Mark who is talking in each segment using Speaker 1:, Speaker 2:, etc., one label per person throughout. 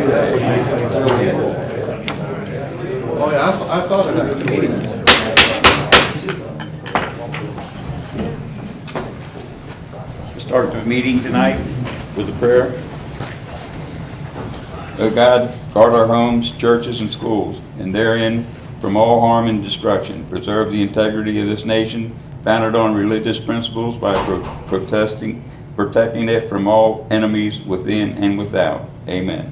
Speaker 1: Oh, yeah, I thought of that.
Speaker 2: Start the meeting tonight with a prayer. O God, guard our homes, churches, and schools, and therein from all harm and destruction. Preserve the integrity of this nation, founded on religious principles by protecting it from all enemies within and without. Amen.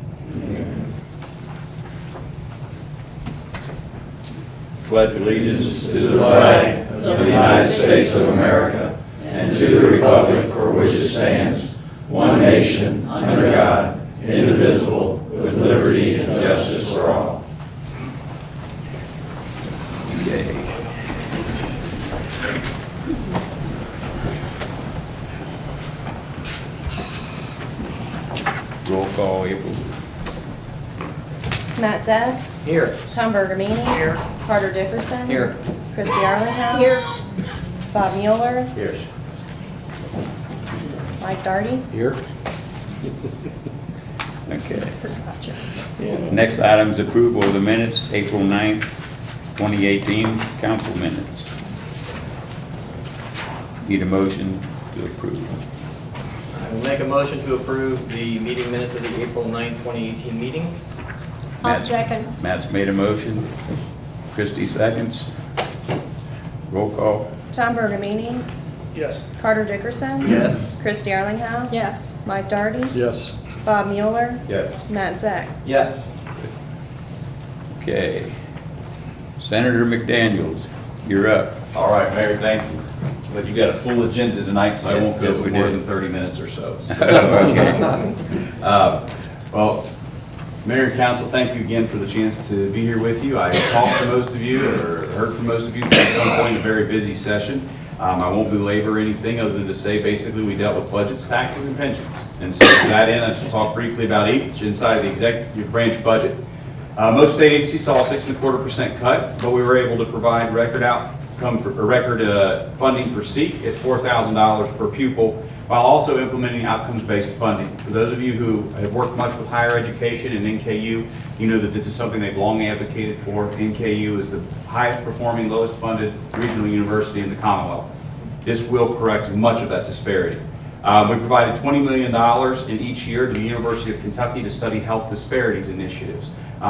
Speaker 2: Pledge allegiance
Speaker 3: to the flag of the United States of America and to the republic for which it stands, one nation, under God, indivisible, with liberty and justice for all.
Speaker 2: Okay. Roll call, April.
Speaker 4: Matt Zag.
Speaker 5: Here.
Speaker 4: Tom Bergamini.
Speaker 5: Here.
Speaker 4: Carter Dickerson.
Speaker 5: Here.
Speaker 4: Christy Arlinghouse.
Speaker 6: Here.
Speaker 4: Bob Mueller.
Speaker 5: Here.
Speaker 4: Mike Darty.
Speaker 1: Here.
Speaker 2: Okay. Next item is approval of the minutes, April 9th, 2018, council minutes. Need a motion to approve.
Speaker 5: I will make a motion to approve the meeting minutes of the April 9th, 2018 meeting.
Speaker 6: I'll
Speaker 2: Matt's-
Speaker 6: second.
Speaker 2: Matt's made a motion. Christie seconds. Roll call.
Speaker 4: Tom Bergamini.
Speaker 1: Yes.
Speaker 4: Carter Dickerson.
Speaker 1: Yes.
Speaker 4: Christy Arlinghouse.
Speaker 6: Yes.
Speaker 4: Mike Darty.
Speaker 1: Yes.
Speaker 4: Bob Mueller.
Speaker 5: Yes.
Speaker 4: Matt Zag.
Speaker 5: Yes.
Speaker 2: Okay. Senator McDaniels, you're up.
Speaker 7: All right, Mayor, thank you. But you got a full agenda tonight, so I won't go
Speaker 2: Yes,
Speaker 7: for
Speaker 2: we
Speaker 7: more
Speaker 2: did.
Speaker 7: than 30 minutes or so.
Speaker 2: Okay.
Speaker 7: Well, Mayor and Council, thank you again for the chance to be here with you. I talked to most of you, or heard from most of you at some point in a very busy session. I won't belabor anything other than to say, basically, we dealt with budgets, taxes, and pensions. And so to that end, I just talk briefly about each inside of the executive branch budget. Most state agencies saw a 6.25% cut, but we were able to provide record funding for SEEK at $4,000 per pupil, while also implementing outcomes-based funding. For those of you who have worked much with higher education and NKU, you know that this is something they've long advocated for. NKU is the highest performing, lowest funded regional university in the Commonwealth. This will correct much of that disparity. We provided $20 million in each year to the University of Kentucky to study health disparities initiatives.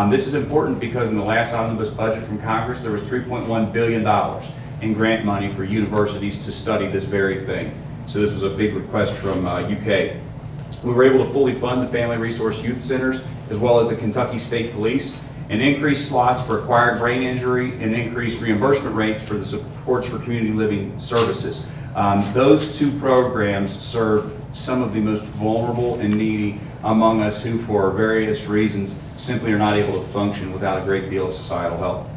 Speaker 7: This is important because in the last omnibus budget from Congress, there was $3.1 billion in grant money for universities to study this very thing. So this was a big request from UK. We were able to fully fund the Family Resource Youth Centers, as well as the Kentucky State Police, and increase slots for acquired brain injury and increase reimbursement rates for the supports for community living services. Those two programs serve some of the most vulnerable and needy among us who, for various reasons, simply are not able to function without a great deal of societal help.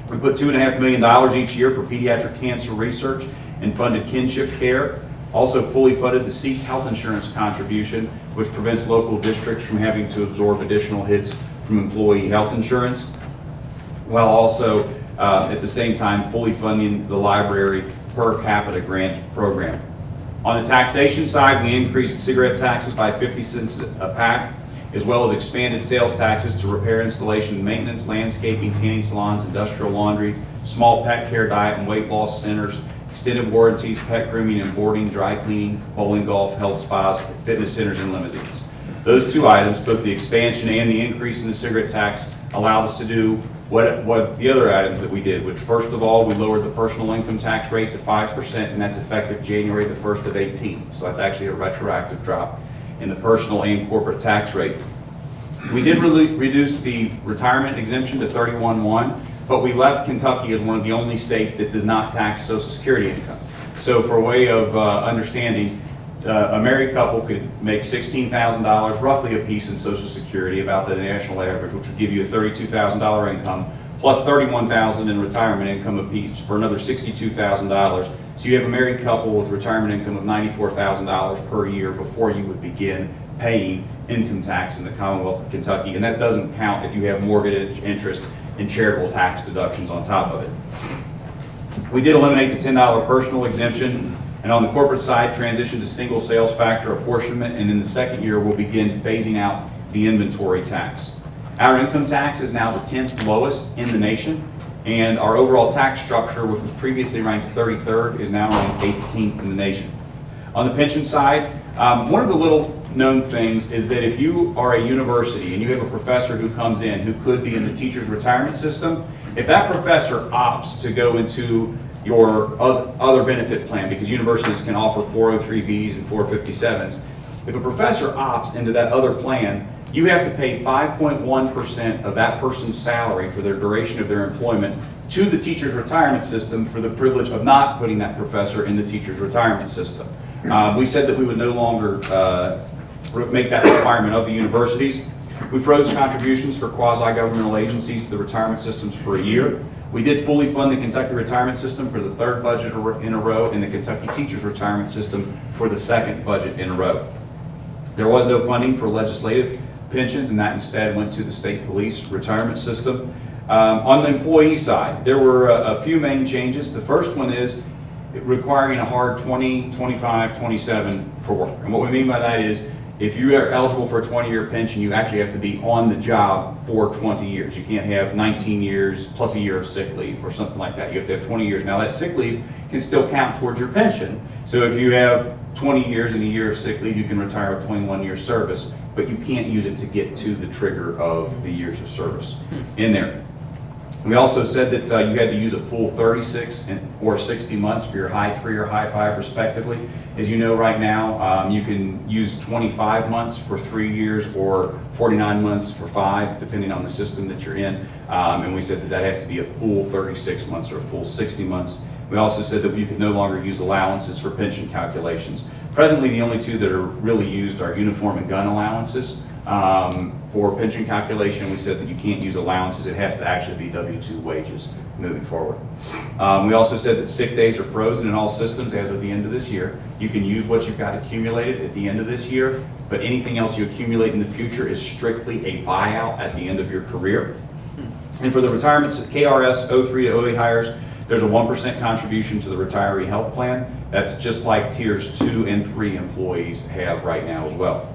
Speaker 7: We put $2.5 million each year for pediatric cancer research and funded kinship care. Also fully funded the SEEK health insurance contribution, which prevents local districts from having to absorb additional hits from employee health insurance, while also at the same time fully funding the library per capita grant program. On the taxation side, we increased cigarette taxes by 50 cents a pack, as well as expanded sales taxes to repair, installation, and maintenance, landscaping, tanning salons, industrial laundry, small pet care, diet and weight loss centers, extended warranties, pet grooming and boarding, dry cleaning, bowling, golf, health spas, fitness centers, and limousines. Those two items, both the expansion and the increase in the cigarette tax, allowed us to do what the other items that we did, which first of all, we lowered the personal income tax rate to 5%, and that's effective January the 1st of 18. So that's actually a retroactive drop in the personal and corporate tax rate. We did reduce the retirement exemption to 31.1, but we left Kentucky as one of the only states that does not tax Social Security income. So for a way of understanding, a married couple could make $16,000 roughly a piece in Social Security, about the national average, which would give you a $32,000 income, plus $31,000 in retirement income a piece for another $62,000. So you have a married couple with retirement income of $94,000 per year before you would begin paying income tax in the Commonwealth of Kentucky, and that doesn't count if you have mortgage interest and charitable tax deductions on top of it. We did eliminate the $10 personal exemption, and on the corporate side, transition to single sales factor apportionment, and in the second year, we'll begin phasing out the inventory tax. Our income tax is now the 10th lowest in the nation, and our overall tax structure, which was previously ranked 33rd, is now ranked 18th in the nation. On the pension side, one of the little known things is that if you are a university and you have a professor who comes in who could be in the teacher's retirement system, if that professor opts to go into your other benefit plan, because universities can offer 403Bs and 457s, if a professor opts into that other plan, you have to pay 5.1% of that person's salary for their duration of their employment to the teacher's retirement system for the privilege of not putting that professor in the teacher's retirement system. We said that we would no longer make that requirement of the universities. We froze contributions for quasi-governmental agencies to the retirement systems for a year. We did fully fund the Kentucky retirement system for the third budget in a row, and the Kentucky teachers retirement system for the second budget in a row. There was no funding for legislative pensions, and that instead went to the state police retirement system. On the employee side, there were a few main changes. The first one is requiring a hard 20, 25, 27 for work. And what we mean by that is if you are eligible for a 20-year pension, you actually have to be on the job for 20 years. You can't have 19 years plus a year of sick leave or something like that. You have to have 20 years. Now that sick leave can still count towards your pension. So if you have 20 years and a year of sick leave, you can retire with 21 years service, but you can't use it to get to the trigger of the years of service in there. We also said that you had to use a full 36 or 60 months for your high 3 or high 5 respectively. As you know right now, you can use 25 months for 3 years or 49 months for 5, depending on the system that you're in. And we said that that has to be a full 36 months or a full 60 months. We also said that you could no longer use allowances for pension calculations. Presently, the only two that are really used are uniform and gun allowances. For pension calculation, we said that you can't use allowances. It has to actually be W-2 wages moving forward. We also said that sick days are frozen in all systems as of the end of this year. You can use what you've got accumulated at the end of this year, but anything else you accumulate in the future is strictly a buyout at the end of your career. And for the retirements, KRS 03 to 08 hires, there's a 1% contribution to the retiree health plan. That's just like tiers 2 and 3 employees have right now as well.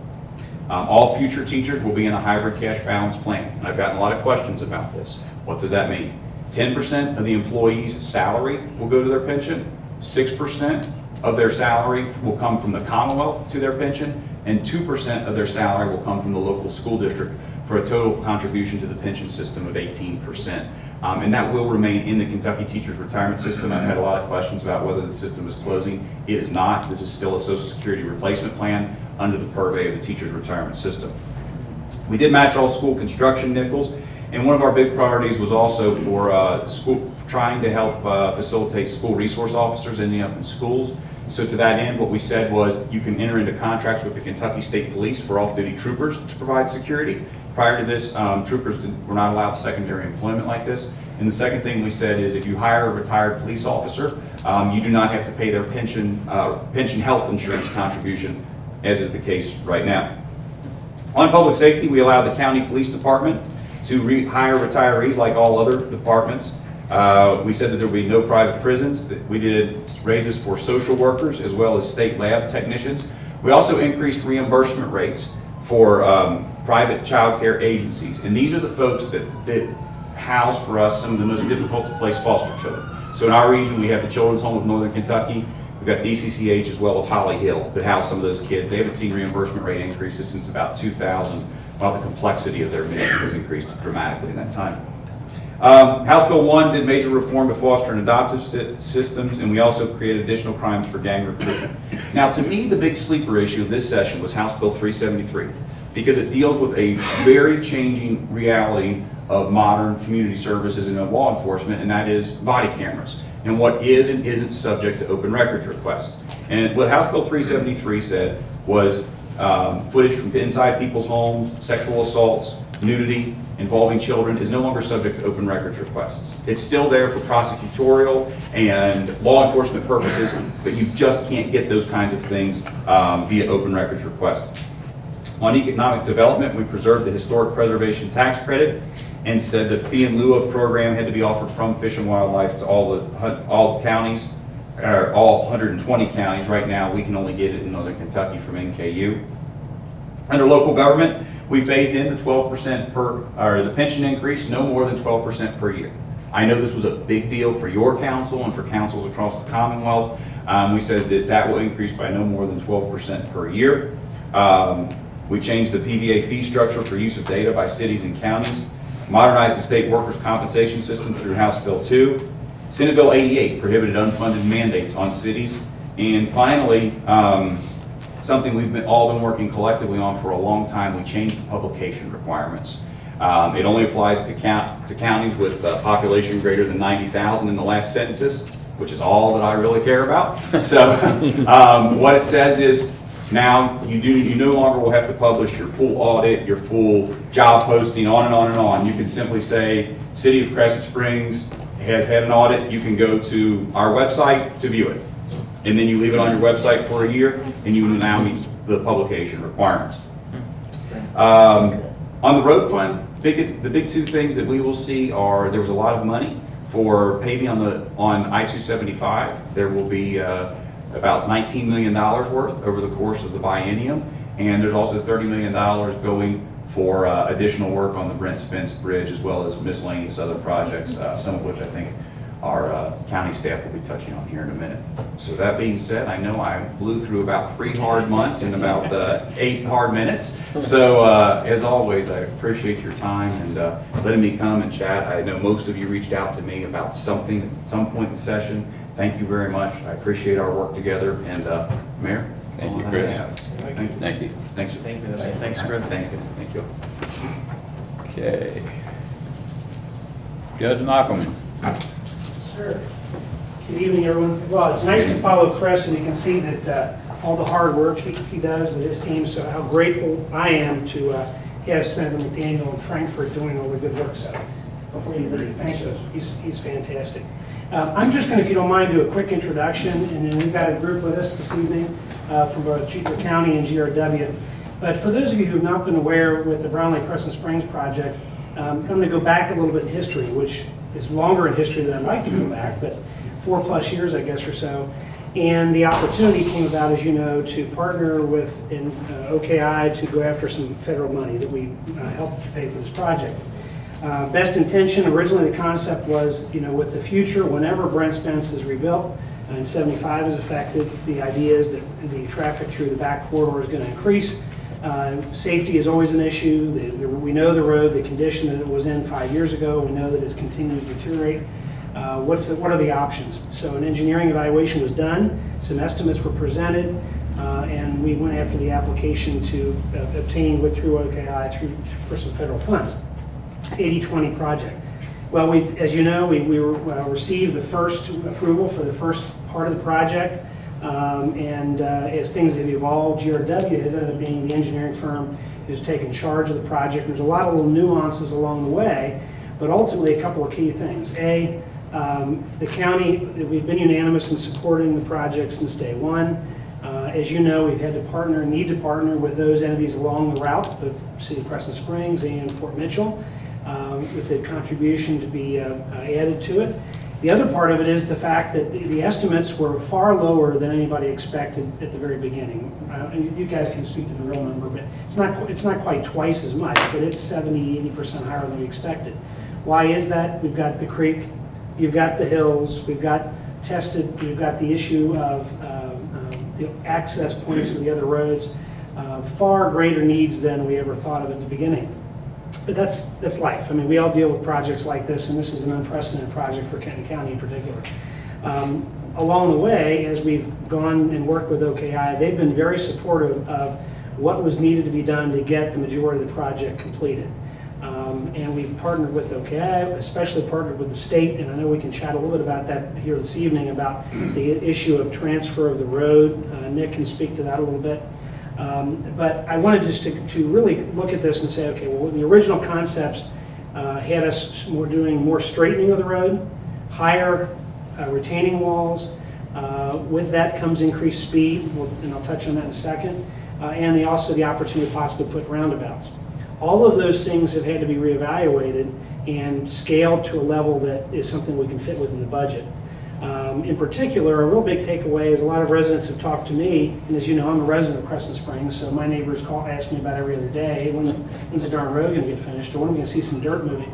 Speaker 7: All future teachers will be in a hybrid cash balance plan. And I've gotten a lot of questions about this. What does that mean? 10% of the employee's salary will go to their pension, 6% of their salary will come from the Commonwealth to their pension, and 2% of their salary will come from the local school district for a total contribution to the pension system of 18%. And that will remain in the Kentucky Teachers Retirement System. I've had a lot of questions about whether the system is closing. It is not. This is still a Social Security replacement plan under the purvey of the Teachers Retirement System. We did match all school construction nickels, and one of our big priorities was also for trying to help facilitate school resource officers ending up in schools. So to that end, what we said was you can enter into contracts with the Kentucky State Police for off-duty troopers to provide security. Prior to this, troopers were not allowed secondary employment like this. And the second thing we said is if you hire a retired police officer, you do not have to pay their pension health insurance contribution, as is the case right now. On public safety, we allowed the county police department to hire retirees like all other departments. We said that there would be no private prisons. That we did raises for social workers as well as state lab technicians. We also increased reimbursement rates for private child care agencies. And these are the folks that house for us some of the most difficult to place foster children. So in our region, we have the Children's Home of Northern Kentucky. We've got DCCH as well as Holly Hill that house some of those kids. They haven't seen reimbursement rate increases since about 2000, while the complexity of their mission has increased dramatically in that time. House Bill 1 did major reform to foster and adoptive systems, and we also created additional crimes for gang recruitment. Now, to me, the big sleeper issue of this session was House Bill 373, because it deals with a very changing reality of modern community services and law enforcement, and that is body cameras, and what is and isn't subject to open records requests. And what House Bill 373 said was footage from inside people's homes, sexual assaults, nudity, involving children is no longer subject to open records requests. It's still there for prosecutorial and law enforcement purposes, but you just can't get those kinds of things via open records request. On economic development, we preserved the historic preservation tax credit and said the fee in lieu of program had to be offered from Fish and Wildlife to all counties, or all 120 counties. Right now, we can only get it in Northern Kentucky from NKU. Under local government, We phased in the 12% or the pension increase, no more than 12% per year. I know this was a big deal for your council and for councils across the Commonwealth. We said that that will increase by no more than 12% per year. We changed the PVA fee structure for use of data by cities and counties, modernized the state workers' compensation system through House Bill 2. Senate Bill 88 prohibited unfunded mandates on cities. And finally, something we've all been working collectively on for a long time, we changed the publication requirements. It only applies to counties with a population greater than 90,000 in the last census, which is all that I really care about. So what it says is now you no longer will have to publish your full audit, your full job posting, on and on and on. You can simply say, City of Crescent Springs has had an audit. You can go to our website to view it. And then you leave it on your website for a year, and you now meet the publication requirements. On the road fund, the big two things that we will see are there was a lot of money for paving on I-275. There will be about $19 million worth over the course of the biennium, and there's also $30 million going for additional work on the Brent Spence Bridge, as well as miscellaneous other projects, some of which I think our county staff will be touching on here in a minute. So that being said, I know I blew through about 3 hard months in about 8 hard minutes. So as always, I appreciate your time and letting me come and chat. I know most of you reached out to me about something at some point in the session. Thank you very much. I appreciate our work together. And Mayor, that's
Speaker 2: Thank
Speaker 7: all
Speaker 2: you,
Speaker 7: I
Speaker 2: Chris.
Speaker 7: have. Thank you.
Speaker 2: Thank you.
Speaker 7: Thanks, sir.
Speaker 5: Thank you. Thanks, Chris.
Speaker 7: Thanks, guys. Thank you.
Speaker 2: Okay. Judge Knockelman.
Speaker 6: Sure. Good evening, everyone. Well, it's nice to follow Chris, and you can see that all the hard work he does with his team, so how grateful I am to have Senator McDaniel in Frankfurt doing all the good work. So before you leave, thank you. He's fantastic. I'm just going to, if you don't mind, do a quick introduction, and then we've got a group with us this evening from both Chico County and GRW. But for those of you who have not been aware with the Brown Lake Crescent Springs project, I'm going to go back a little bit in history, which is longer in history than I'd like to go back, but 4+ years, I guess, or so. And the opportunity came about, as you know, to partner with OKI to go after some federal money that we helped to pay for this project. Best intention, originally the concept was, with the future, whenever Brent Spence is rebuilt and 75 is affected, the idea is that the traffic through the back corridor is going to increase. Safety is always an issue. We know the road, the condition that it was in 5 years ago. We know that it continues to deteriorate. What are the options? So an engineering evaluation was done. Some estimates were presented, and we went after the application to obtain through OKI for some federal funds. 80/20 project. Well, as you know, we received the first approval for the first part of the project. And as things have evolved, GRW has ended up being the engineering firm who's taken charge of the project. There's a lot of little nuances along the way, but ultimately a couple of key things. A, the county, we've been unanimous in supporting the project since day one. As you know, we've had to need to partner with those entities along the route, both City of Crescent Springs and Fort Mitchell, with the contribution to be added to it. The other part of it is the fact that the estimates were far lower than anybody expected at the very beginning. You guys can speak to the real number, but it's not quite twice as much, but it's 70–80% higher than we expected. Why is that? We've got the creek, you've got the hills, we've got the issue of the access points to the other roads, far greater needs than we ever thought of at the beginning. But that's life. I mean, we all deal with projects like this, and this is an unprecedented project for Kenton County in particular. Along the way, as we've gone and worked with OKI, they've been very supportive of what was needed to be done to get the majority of the project completed. And we've partnered with OKI, especially partnered with the state, and I know we can chat a little bit about that here this evening, about the issue of transfer of the road. Nick can speak to that a little bit. But I wanted just to really look at this and say, okay, well, the original concepts had us doing more straightening of the road, higher retaining walls. With that comes increased speed, and I'll touch on that in a second, and also the opportunity to possibly put roundabouts. All of those things have had to be reevaluated and scaled to a level that is something we can fit within the budget. In particular, a real big takeaway is a lot of residents have talked to me, and as you know, I'm a resident of Crescent Springs, so my neighbors ask me about every other day, hey, when's the darn road going to get finished, or when are we going to see some dirt moving?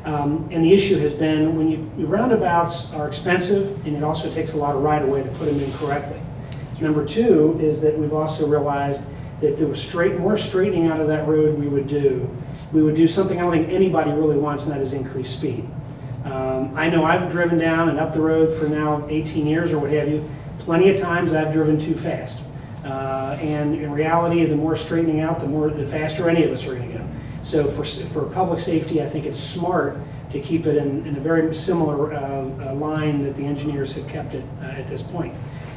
Speaker 6: And the issue has been, roundabouts are expensive, and it also takes a lot of right-of-way to put them in correctly. Number two is that we've also realized that there was more straightening out of that road we would do something I don't think anybody really wants, and that is increased speed. I know I've driven down and up the road for now 18 years or what have you. Plenty of times I've driven too fast. And in reality, the more straightening out, the faster any of us are going to go. So for public safety, I think it's smart to keep it in a very similar line that the engineers have kept it at this point.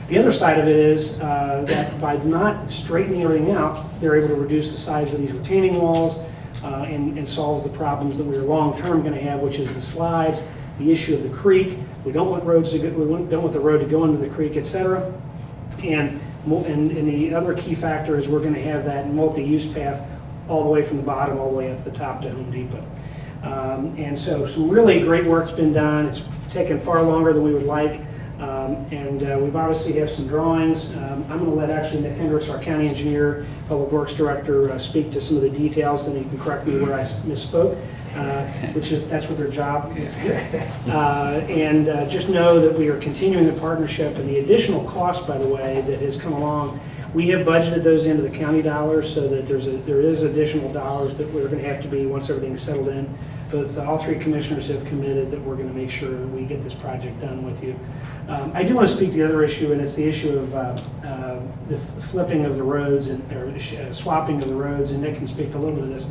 Speaker 6: The other side of it is that by not straightening everything out, they're able to reduce the size of these retaining walls and solves the problems that we are long-term going to have, which is the slides, the issue of the creek. We don't want don't want the road to go into the creek, et cetera. And the other key factor is we're going to have that multi-use path all the way from the bottom all the way up the top to Home Depot. And so some really great work's been done. It's taken far longer than we would like. We've obviously have some drawings. I'm going to let actually Nick Hendricks, our county engineer, public works director, speak to some of the details, then he can correct me where I misspoke, that's what their job is. Just know that we are continuing the partnership, and the additional cost, by the way, that has come along, we have budgeted those into the county dollars so that there is additional dollars that we're going to have to be once everything's settled in. But all three commissioners have committed that we're going to make sure that we get this project done with you. I do want to speak to the other issue, and it's the issue of the flipping of the roads or swapping of the roads, and Nick can speak to a little bit of this.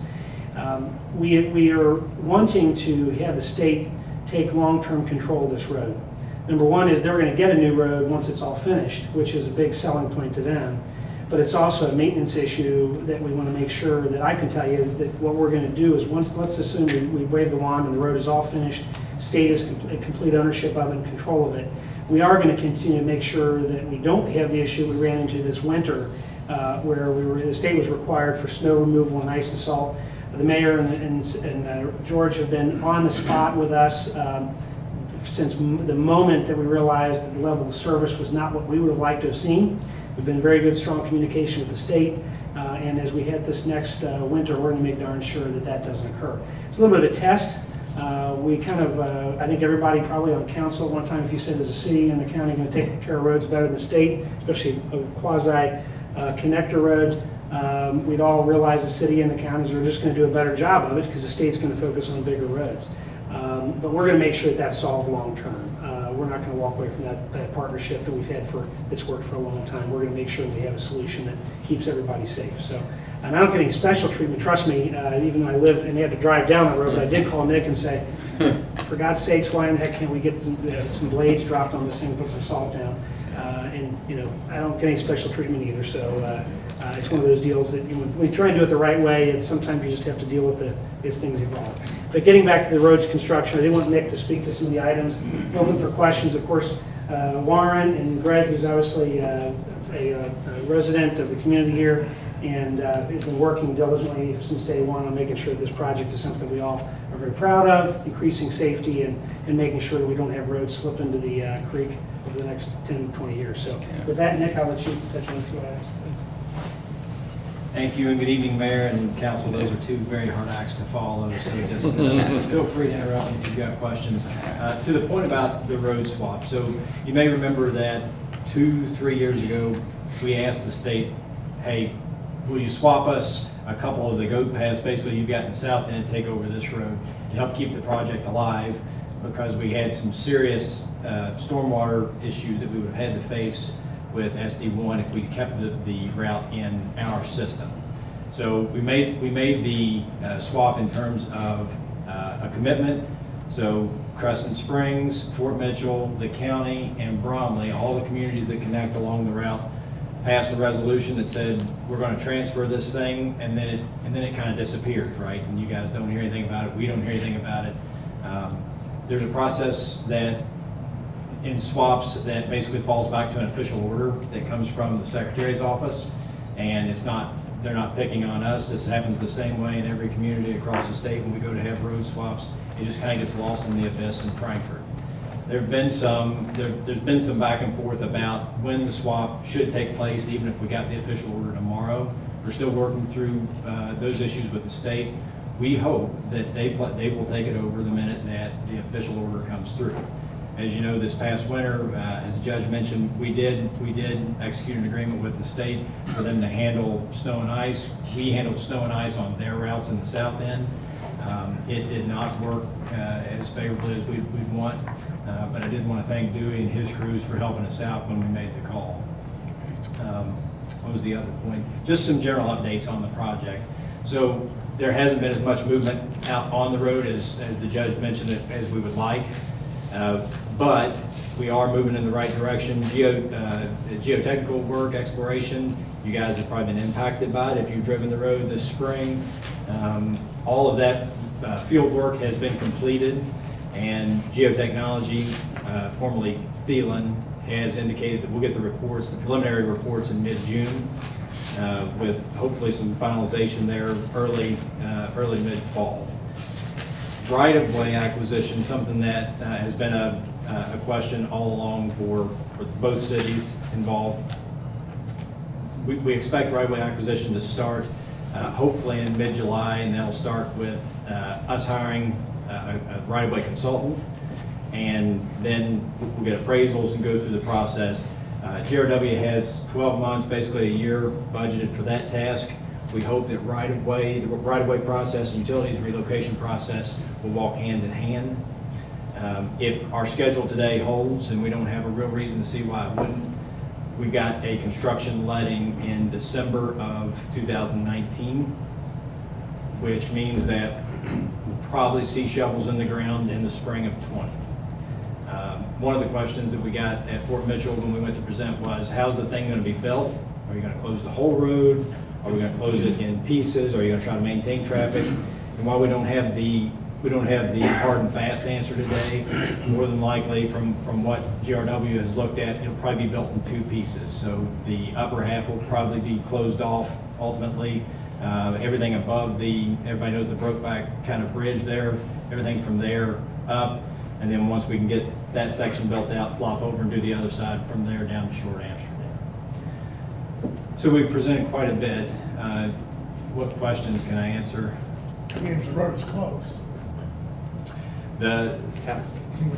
Speaker 6: We are wanting to have the state take long-term control of this road. Number one is they're going to get a new road once it's all finished, which is a big selling point to them. But it's also a maintenance issue that we want to make sure that I can tell you that what we're going to do is let's assume we wave the wand and the road is all finished, state is complete ownership of it and control of it. We are going to continue to make sure that we don't have the issue we ran into this winter where the state was required for snow removal and ice and salt. The mayor and George have been on the spot with us since the moment that we realized that the level of service was not what we would have liked to have seen. We've been in very good, strong communication with the state, and as we hit this next winter, we're going to make darn sure that that doesn't occur. It's a little bit of a test. I think everybody probably on council at one time, if you said as a city and the county going to take care of roads better than the state, especially a quasi-connector road, we'd all realize the city and the counties are just going to do a better job of it because the state's going to focus on bigger roads. But we're going to make sure that that's solved long-term. We're not going to walk away from that partnership that we've had that's worked for a long time. We're going to make sure we have a solution that keeps everybody safe. So, and I don't get any special treatment. Trust me, even though I live and had to drive down that road, but I did call Nick and say, for God's sakes, why in the heck can't we get some blades dropped on this thing, put some salt down? I don't get any special treatment either. So it's one of those deals that when we try and do it the right way, sometimes you just have to deal with as things evolve. But getting back to the roads construction, I did want Nick to speak to some of the items. Open for questions, of course. Warren and Greg, who's obviously a resident of the community here, and has been working diligently since day one on making sure this project is something we all are very proud of, increasing safety and making sure that we don't have roads slip into the creek over the next 10, 20 years. So with that, Nick, I'll let you touch on a few items.
Speaker 8: Thank you, and good evening, Mayor and Council. Those are two very hard acts to follow, so just feel free to interrupt me if you've got questions. To the point about the road swap, so you may remember that 2-3 years ago, we asked the state, hey, will you swap us a couple of the goat paths, basically you've got in the south end, take over this road to help keep the project alive, because we had some serious stormwater issues that we would have had to face with SD1 if we kept the route in our system. So we made the swap in terms of a commitment. So Crescent Springs, Fort Mitchell, the county, and Bromley, all the communities that connect along the route, passed a resolution that said we're going to transfer this thing, and then it kind of disappears, right? And you guys don't hear anything about it. We don't hear anything about it. There's a process that in swaps that basically falls back to an official order that comes from the Secretary's office, and they're not picking on us. This happens the same way in every community across the state when we go to have road swaps. It just kind of gets lost in the abyss in Frankfurt. There's been some back and forth about when the swap should take place, even if we got the official order tomorrow. We're still working through those issues with the state. We hope that they will take it over the minute that the official order comes through. As you know, this past winter, as the judge mentioned, we did execute an agreement with the state for them to handle snow and ice. We handled snow and ice on their routes in the south end. It did not work as favorably as we'd want, but I did want to thank Dewey and his crews for helping us out when we made the call. What was the other point? Just some general updates on the project. So there hasn't been as much movement out on the road as the judge mentioned as we would like. But we are moving in the right direction. Geotechnical work, exploration, you guys have probably been impacted by it if you've driven the road this spring. All of that field work has been completed, and Geotechnology, formerly Thielen, has indicated that we'll get the reports, the preliminary reports in mid-June, with hopefully some finalization there early mid-fall. Right-of-way acquisition, something that has been a question all along for both cities involved. We expect right-of-way acquisition to start hopefully in mid-July, and that'll start with us hiring a right-of-way consultant, and then we'll get appraisals and go through the process. GRW has 12 months, basically a year, budgeted for that task. We hope that the right-of-way process and utilities relocation process will walk hand in hand. If our schedule today holds, and we don't have a real reason to see why it wouldn't, we've got a construction letting in December of 2019, which means that we'll probably see shovels in the ground in the spring of 20. One of the questions that we got at Fort Mitchell when we went to present was, how's the thing going to be built? Are you going to close the whole road? Are we going to close it in pieces? Are you going to try to maintain traffic? And while we don't have the hard and fast answer today, more than likely from what GRW has looked at, it'll probably be built in two pieces. So the upper half will probably be closed off ultimately. Everything above everybody knows the Brokeback kind of bridge there, everything from there up. And then once we can get that section built out, flop over and do the other side from there down to Short Amsterdam. So we've presented quite a bit. What questions can I answer?
Speaker 1: That means the road is closed. What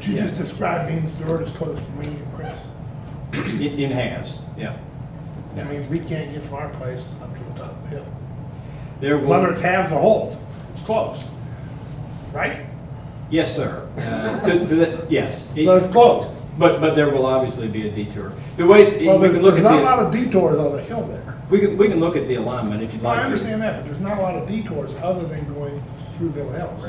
Speaker 1: you
Speaker 8: Yeah.
Speaker 1: just described means the road is closed for me and Chris.
Speaker 8: In halves, yeah.
Speaker 1: That means we can't get from our place up to the top of the hill.
Speaker 8: There will,
Speaker 1: Whether it's halves or wholes, it's closed. Right?
Speaker 8: yes, sir. Yes.
Speaker 1: So it's closed.
Speaker 8: But there will obviously be a detour. The way it's,
Speaker 1: Well,
Speaker 8: we
Speaker 1: there's
Speaker 8: can look at
Speaker 1: not a lot
Speaker 8: the,
Speaker 1: of detours on the hill there.
Speaker 8: we can look at the alignment if you'd
Speaker 1: Well,
Speaker 8: like
Speaker 1: I
Speaker 8: to.
Speaker 1: understand that, but there's not a lot of detours other than going through Bill Hills.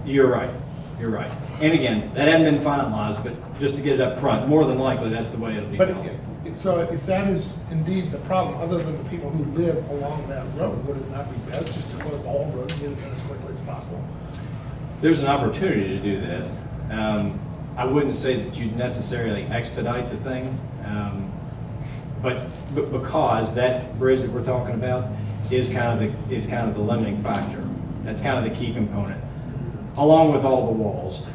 Speaker 8: You're right. You're right. And again, that hadn't been finalized, but just to get it up front, more than likely, that's the way it'll be
Speaker 1: But
Speaker 8: built.
Speaker 1: so if that is indeed the problem, other than the people who live along that road, would it not be best just to close the whole road and get it done as quickly as possible?
Speaker 8: There's an opportunity to do that. I wouldn't say that you'd necessarily expedite the thing, but because that bridge that we're talking about is kind of the limiting factor. That's kind of the key component, along with all the walls.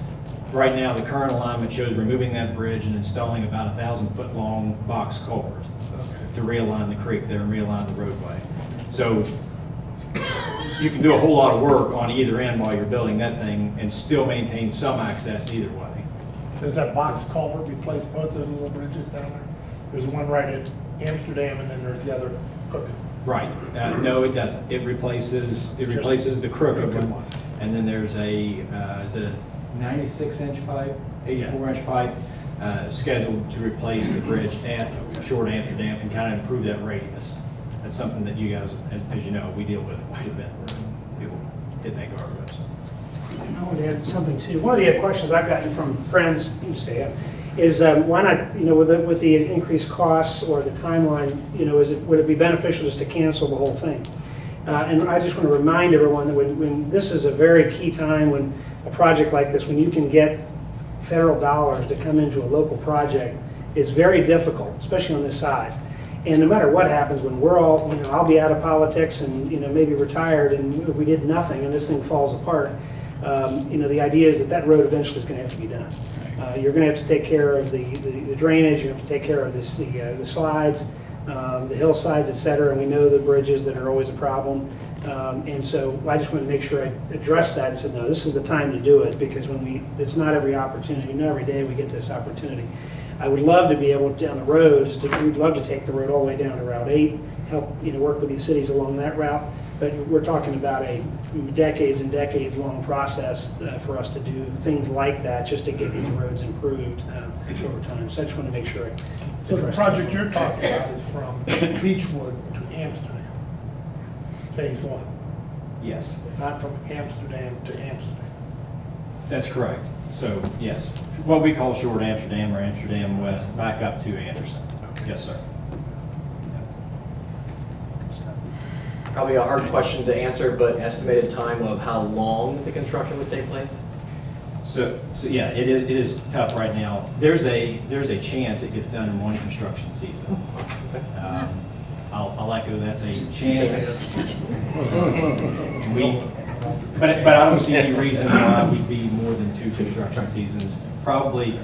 Speaker 8: Right now, the current alignment shows removing that bridge and installing about 1,000-foot long box culvert to realign the creek there and realign the roadway. So you can do a whole lot of work on either end while you're building that thing and still maintain some access either way.
Speaker 1: Does that box culvert replace both those little bridges down there? There's one right at Amsterdam and then there's the other crooked.
Speaker 8: Right. No, it doesn't. It replaces the crooked one. And then there's is it a 96-inch pipe, 84-inch pipe, scheduled to replace the bridge at Short Amsterdam and kind of improve that radius. That's something that you guys, as you know, we deal with quite a bit where people did make guardrails.
Speaker 6: I want to add something too. One of the questions I've gotten from friends, you stay up, is why not, with the increased costs or the timeline, would it be beneficial just to cancel the whole thing? And I just want to remind everyone that when this is a very key time when a project like this, when you can get federal dollars to come into a local project, is very difficult, especially on this size. And no matter what happens, when we're all, I'll be out of politics and, maybe retired, and if we did nothing and this thing falls apart, the idea is that road eventually is going to have to be done. You're going to have to take care of the drainage, you have to take care of this, the slides, the hillsides, et cetera, and we know the bridges that are always a problem. And so I just want to make sure I address that and said, no, this is the time to do it, because it's not every opportunity, not every day we get this opportunity. I would love to be able to, down the road, we'd love to take the road all the way down to Route 8, help, work with these cities along that route, but we're talking about a decades and decades long process for us to do things like that, just to get these roads improved over time. So I just want to make sure I
Speaker 1: So the
Speaker 6: address
Speaker 1: project
Speaker 6: that.
Speaker 1: you're talking about is from Beechwood to Amsterdam, phase 1,
Speaker 8: Yes,
Speaker 1: not from Amsterdam to Amsterdam.
Speaker 8: that's correct. So, yes, what we call Short Amsterdam or Amsterdam West, back up to Anderson.
Speaker 1: Okay.
Speaker 8: Yes, sir.
Speaker 5: Probably a hard question to answer, but estimated time of how long the construction would take place?
Speaker 8: So yeah, it is tough right now. There's a chance it gets done in one construction season. I'll echo that's a chance. But I don't see any reason why we'd be more than 2 construction seasons. Probably,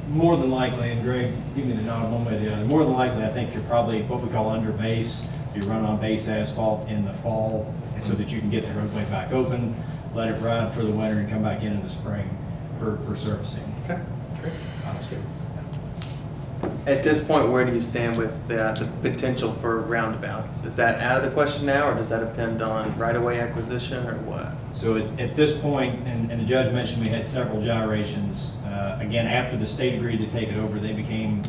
Speaker 8: more than likely, and Greg, give me the nod one way or the other, more than likely, I think you're probably what we call under base. You run on base asphalt in the fall so that you can get the roadway back open, let it ride for the winter and come back in the spring for servicing.
Speaker 1: Okay, great.
Speaker 8: Honestly.
Speaker 3: At this point, where do you stand with the potential for roundabouts? Is that out of the question now, or does that depend on right-of-way acquisition, or what?
Speaker 8: So at this point, and the judge mentioned we had several gyrations. Again, after the state agreed to take it over, they became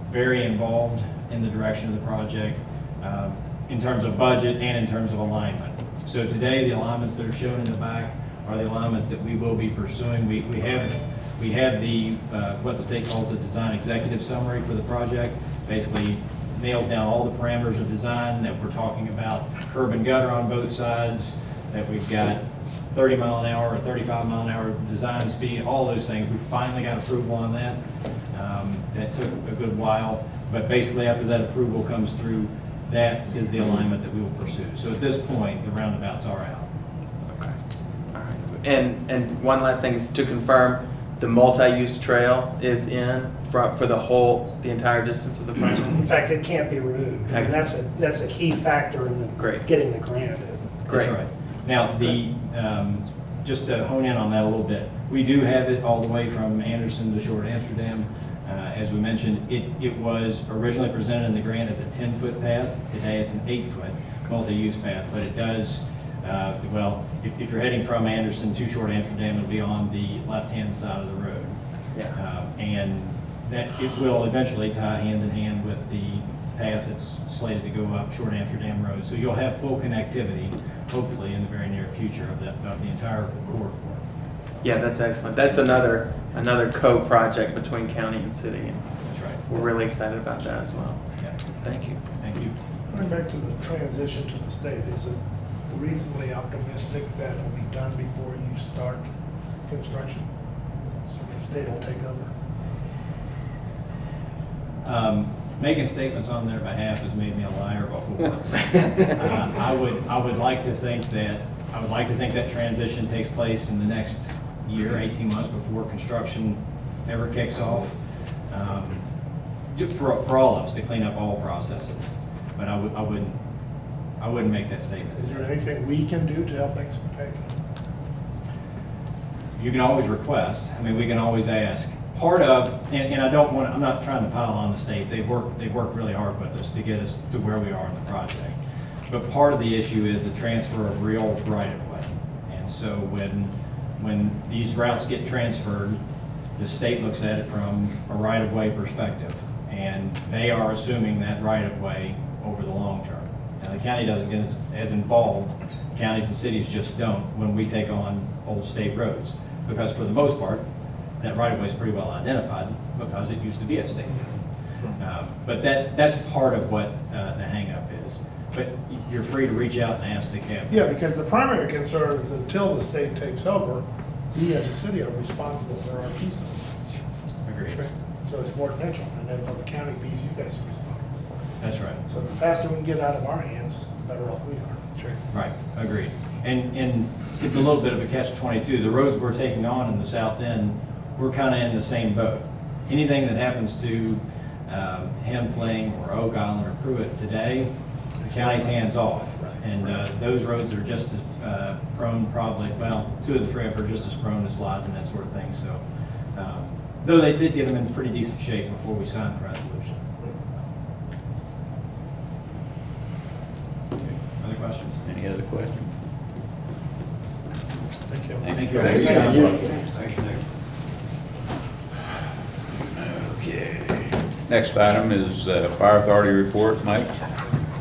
Speaker 8: very involved in the direction of the project in terms of budget and in terms of alignment. So today, the alignments that are shown in the back are the alignments that we will be pursuing. We have the what the state calls the design executive summary for the project. Basically nails down all the parameters of design, that we're talking about curb and gutter on both sides, that we've got 30 mile an hour or 35 mile an hour design speed, all those things. We finally got approval on that. That took a good while, but basically after that approval comes through, that is the alignment that we will pursue. So at this point, the roundabouts are out.
Speaker 3: Okay. All right. And one last thing is to confirm, the multi-use trail is in for the entire distance of the project?
Speaker 6: In fact, it can't be removed. And that's a key factor in
Speaker 3: Great.
Speaker 6: getting the grant.
Speaker 3: Great.
Speaker 8: That's right. Now, just to hone in on that a little bit, we do have it all the way from Anderson to Short Amsterdam. As we mentioned, it was originally presented in the grant as a 10-foot path. Today, it's an 8-foot multi-use path, but it does, well, if you're heading from Anderson to Short Amsterdam, it'll be on the left-hand side of the road.
Speaker 3: Yeah.
Speaker 8: And that it will eventually tie hand in hand with the path that's slated to go up Short Amsterdam Road. So you'll have full connectivity, hopefully, in the very near future of the entire corridor.
Speaker 3: Yeah, that's excellent. That's another co-project between county and city, and
Speaker 8: That's right.
Speaker 3: we're really excited about that as well.
Speaker 8: Yes.
Speaker 3: Thank you.
Speaker 8: Thank you.
Speaker 1: Going back to the transition to the state, is it reasonably optimistic that it'll be done before you start construction? That the state will take over?
Speaker 8: Making statements on their behalf has made me a liar before. I would like to think that transition takes place in the next year, 18 months before construction ever kicks off. For all of us to clean up all processes, but I wouldn't make that statement.
Speaker 1: Is there anything we can do to help expedite that?
Speaker 8: You can always request. I mean, we can always ask. Part of, and I'm not trying to pile on the state. They've worked really hard with us to get us to where we are in the project. But part of the issue is the transfer of real right-of-way. And so when these routes get transferred, the state looks at it from a right-of-way perspective. And they are assuming that right-of-way over the long term. Now, the county doesn't get as involved. Counties and cities just don't when we take on old state roads. Because for the most part, that right-of-way is pretty well identified because it used to be a state road. But that's part of what the hang-up is. But you're free to reach out and ask the cabinet.
Speaker 1: Yeah, because the primary concern is until the state takes over, we as a city are responsible for our piece of it.
Speaker 8: Agreed.
Speaker 1: So it's Fort Mitchell, and then for the county piece, you guys are responsible.
Speaker 8: That's right.
Speaker 1: So the faster we can get out of our hands, the better off we are. Sure.
Speaker 8: Right, agreed. And it's a little bit of a catch-22. The roads we're taking on in the south end we're kind of in the same boat. Anything that happens to Hempling or Oak Island or Pruitt today, the county's hands off. And those roads are just as prone probably, well, 2 of the 3 of them are just as prone to slides and that sort of thing. So, though they did get them in pretty decent shape before we signed the resolution. Other questions?
Speaker 2: Any other questions?
Speaker 3: Thank you.
Speaker 2: Thank you.
Speaker 3: Thank you.
Speaker 7: Thanks, Nick.
Speaker 2: Okay. Next item is Fire Authority report. Mike?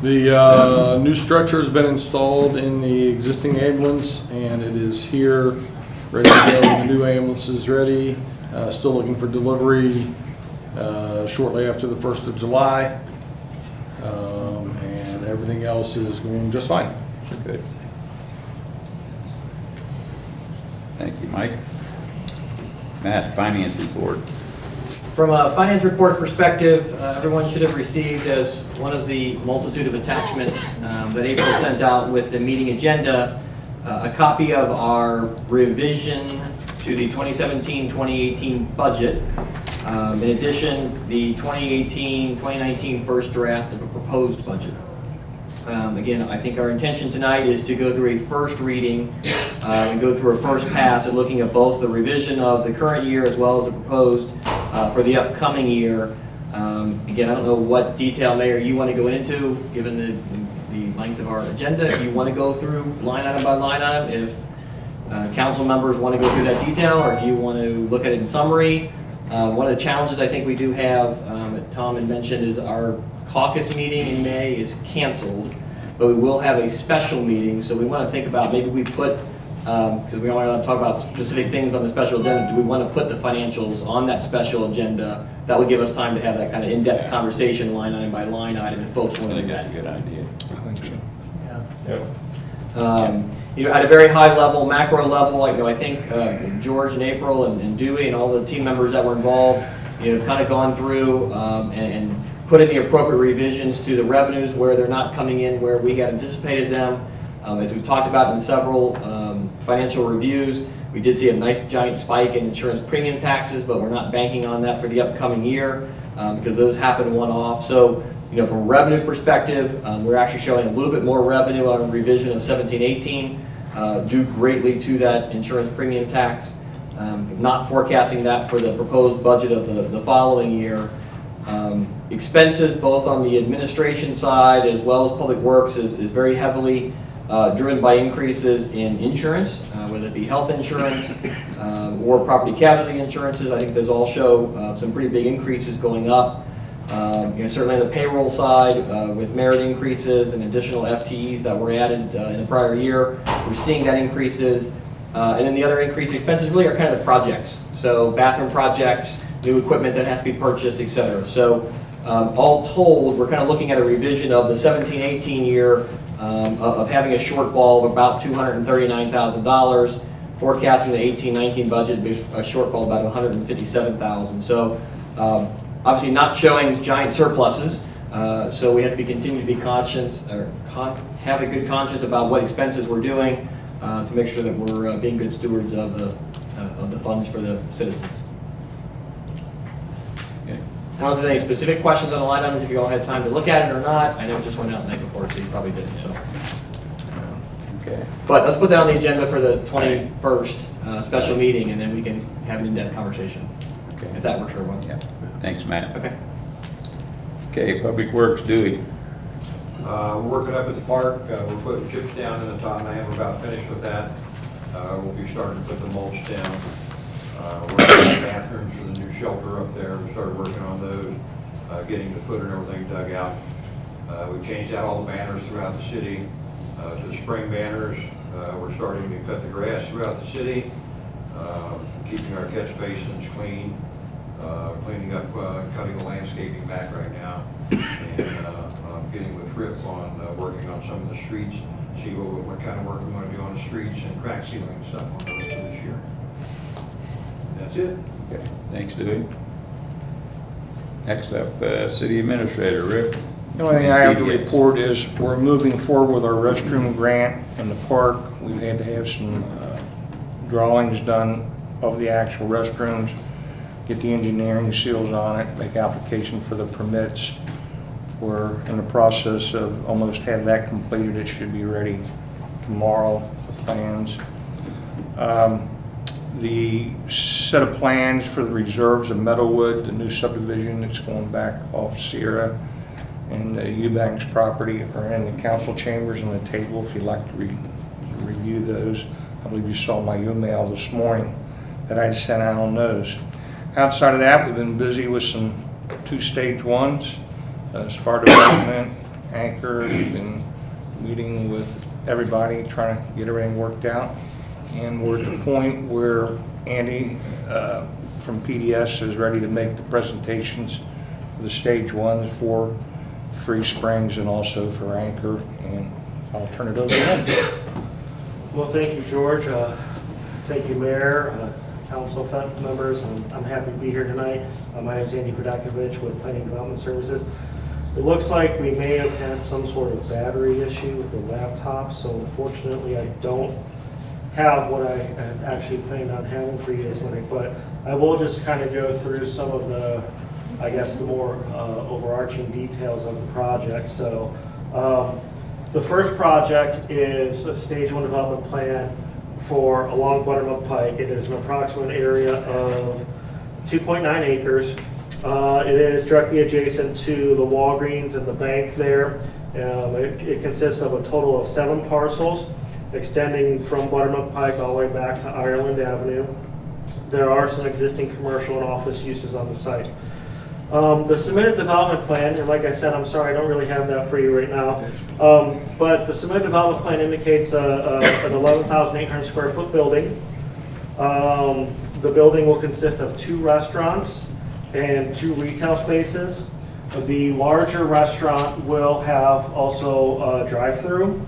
Speaker 9: The new structure has been installed in the existing ambulance, and it is here, ready to go. The new ambulance is ready, still looking for delivery shortly after the 1st of July. And everything else is going just fine.
Speaker 2: Good. Thank you, Mike. Matt, Finance report.
Speaker 5: From a finance report perspective, everyone should have received, as one of the multitude of attachments that April sent out with the meeting agenda, a copy of our revision to the 2017-2018 budget. In addition, the 2018-2019 first draft of a proposed budget. Again, I think our intention tonight is to go through a first reading and go through a first pass at looking at both the revision of the current year as well as the proposed for the upcoming year. Again, I don't know what detail, Mayor, you want to go into, given the length of our agenda. If you want to go through line item by line item, if council members want to go through that detail, or if you want to look at it in summary. One of the challenges I think we do have, that Tom had mentioned, is our caucus meeting in May is canceled, but we will have a special meeting, so we want to think about, maybe we put, because we don't want to talk about specific things on the special agenda, do we want to put the financials on that special agenda? That would give us time to have that kind of in-depth conversation, line item by line item, if folks
Speaker 2: I
Speaker 5: want to
Speaker 2: think
Speaker 5: do
Speaker 2: that's
Speaker 5: that.
Speaker 2: a good idea.
Speaker 9: I think so.
Speaker 5: At a very high level, macro level, I think George and April and Dewey and all the team members that were involved, have kind of gone through and put in the appropriate revisions to the revenues where they're not coming in where we had anticipated them. As we've talked about in several financial reviews, we did see a nice giant spike in insurance premium taxes, but we're not banking on that for the upcoming year because those happen one-off. So, from a revenue perspective, we're actually showing a little bit more revenue on a revision of 17-18, due greatly to that insurance premium tax. Not forecasting that for the proposed budget of the following year. Expenses, both on the administration side as well as public works, is very heavily driven by increases in insurance, whether it be health insurance or property casualty insurances. I think those all show some pretty big increases going up. Certainly on the payroll side, with merit increases and additional FTEs that were added in the prior year, we're seeing that increases. And then the other increased expenses really are kind of the projects. So bathroom projects, new equipment that has to be purchased, et cetera. So all told, we're kind of looking at a revision of the 17-18 year of having a shortfall of about $239,000, forecasting the 18-19 budget to be a shortfall of about $157,000. So obviously not showing giant surpluses, so we have to continue to be conscious, or have a good conscience about what expenses we're doing to make sure that we're being good stewards of the funds for the citizens.
Speaker 2: Okay.
Speaker 5: I don't know if there's any specific questions on the line items, if you all had time to look at it or not. I know it just went out the night before, so you probably didn't. So,
Speaker 2: Okay.
Speaker 5: but let's put that on the agenda for the 21st special meeting, and then we can have an in-depth conversation,
Speaker 2: Okay.
Speaker 5: if that works for everyone.
Speaker 2: Yeah. Thanks, Matt.
Speaker 5: Okay.
Speaker 2: Okay, Public Works, Dewey.
Speaker 3: We're working up at the park, we're putting chips down in the top, and I am about finished with that. We'll be starting to put the mulch down. Working on the bathrooms for the new shelter up there, we started working on those, getting the foot and everything dug out. We changed out all the banners throughout the city to the spring banners. We're starting to cut the grass throughout the city, keeping our catch basins clean, cleaning up, cutting the landscaping back right now, and getting with Rip on working on some of the streets, see what kind of work we want to do on the streets and crack sealing and stuff on those for this year. That's it.
Speaker 2: Okay. Thanks, Dewey. Next up, City Administrator, Rick.
Speaker 10: The only thing I have to
Speaker 2: PDS.
Speaker 10: report is we're moving forward with our restroom grant in the park. We've had to have some drawings done of the actual restrooms, get the engineering seals on it, make application for the permits. We're in the process of almost have that completed. It should be ready tomorrow, the plans. The set of plans for the reserves of Meadowwood, the new subdivision that's going back off Sierra and the Eubanks property are in the council chambers on the table if you'd like to review those. I believe you saw my email this morning that I sent out on those. Outside of that, we've been busy with some 2 stage ones. Sparta Development, Anchor, we've been meeting with everybody, trying to get everything worked out. And we're at the point where Andy from PDS is ready to make the presentations for the stage ones for 3 Springs and also for Anchor. And I'll turn it over to him.
Speaker 11: Well, thank you, George. Thank you, Mayor, Council members. I'm happy to be here tonight. My name is Andy Pradakovich with Planning Development Services. It looks like we may have had some sort of battery issue with the laptop, so unfortunately I don't have what I had actually planned on having for you tonight, but I will just kind of go through some of the, I guess, the more overarching details of the project. So the first project is a stage 1 development plan for along Buttermilk Pike. It is an approximate area of 2.9 acres. It is directly adjacent to the Walgreens and the bank there. It consists of a total of 7 parcels extending from Buttermilk Pike all the way back to Ireland Avenue. There are some existing commercial and office uses on the site. The submitted development plan, and like I said, I'm sorry, I don't really have that for you right now, but the submitted development plan indicates an 11,800 square foot building. The building will consist of 2 restaurants and 2 retail spaces. The larger restaurant will have also a drive-through.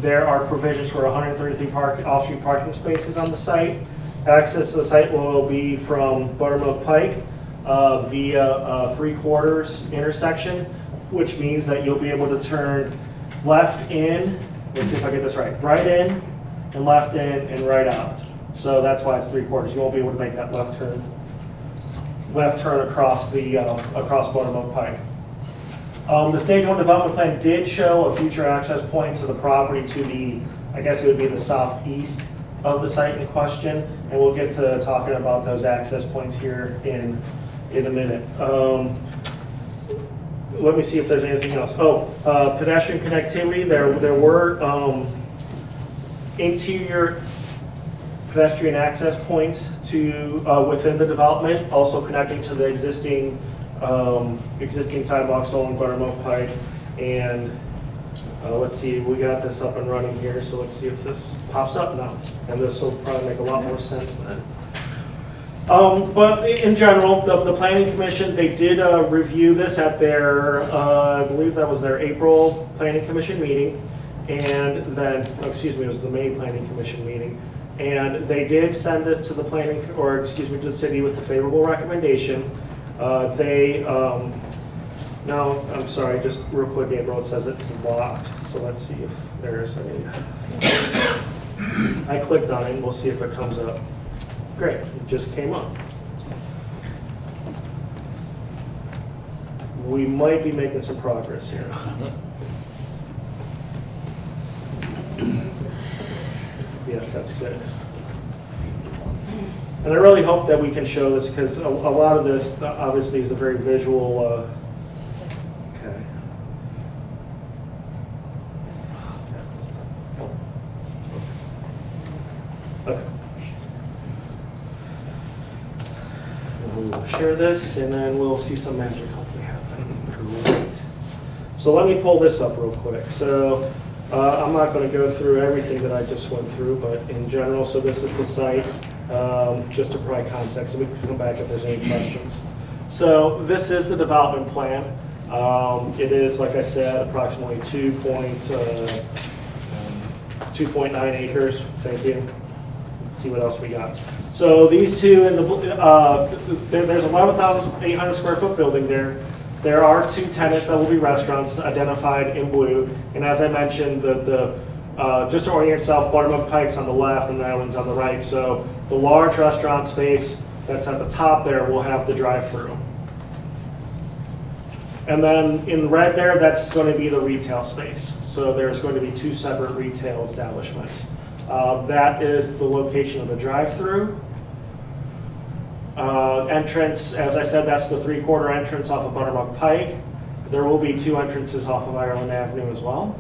Speaker 11: There are provisions for 133 off-street parking spaces on the site. Access to the site will be from Buttermilk Pike via 3/4 intersection, which means that you'll be able to turn left in, let's see if I get this right in and left in and right out. So that's why it's 3/4. You won't be able to make that left turn across the across Buttermilk Pike. The stage 1 development plan did show a future access point to the property to the, I guess it would be the southeast of the site in question, and we'll get to talking about those access points here in a minute. Let me see if there's anything else. Pedestrian connectivity. There were interior pedestrian access points to within the development, also connecting to the existing sidewalks along Buttermilk Pike. And let's see, we got this up and running here, so let's see if this pops up now. And this will probably make a lot more sense then. But in general, the Planning Commission, they did review this at their, I believe that was their April Planning Commission meeting. And then, it was the May Planning Commission meeting. And they did send this to the to the city with a favorable recommendation. Now, I'm sorry, just real quick, April, it says it's locked. So let's see if there's any. I clicked on it, and we'll see if it comes up. Great, it just came up. We might be making some progress here. Yes, that's good. And I really hope that we can show this because a lot of this obviously is a very visual. Okay. Okay. We'll share this and then we'll see some magic hopefully happen. Great. So let me pull this up real quick. So I'm not going to go through everything that I just went through, but in general, so this is the site, just to provide context, and we can come back if there's any questions. So this is the development plan. It is, like I said, approximately 2.9 acres. Thank you. Let's see what else we got. So these two, in there's 11,800 square foot building there. There are 2 tenants that will be restaurants identified in blue. And as I mentioned, just to orient yourself, Buttermilk Pike's on the left and the island's on the right. So The large restaurant space that's at the top there will have the drive-through. And then in red there, that's going to be the retail space. So there's going to be 2 separate retail establishments. That is the location of the drive-through. Entrance, as I said, that's the 3/4 entrance off of Buttermilk Pike. There will be 2 entrances off of Ireland Avenue as well.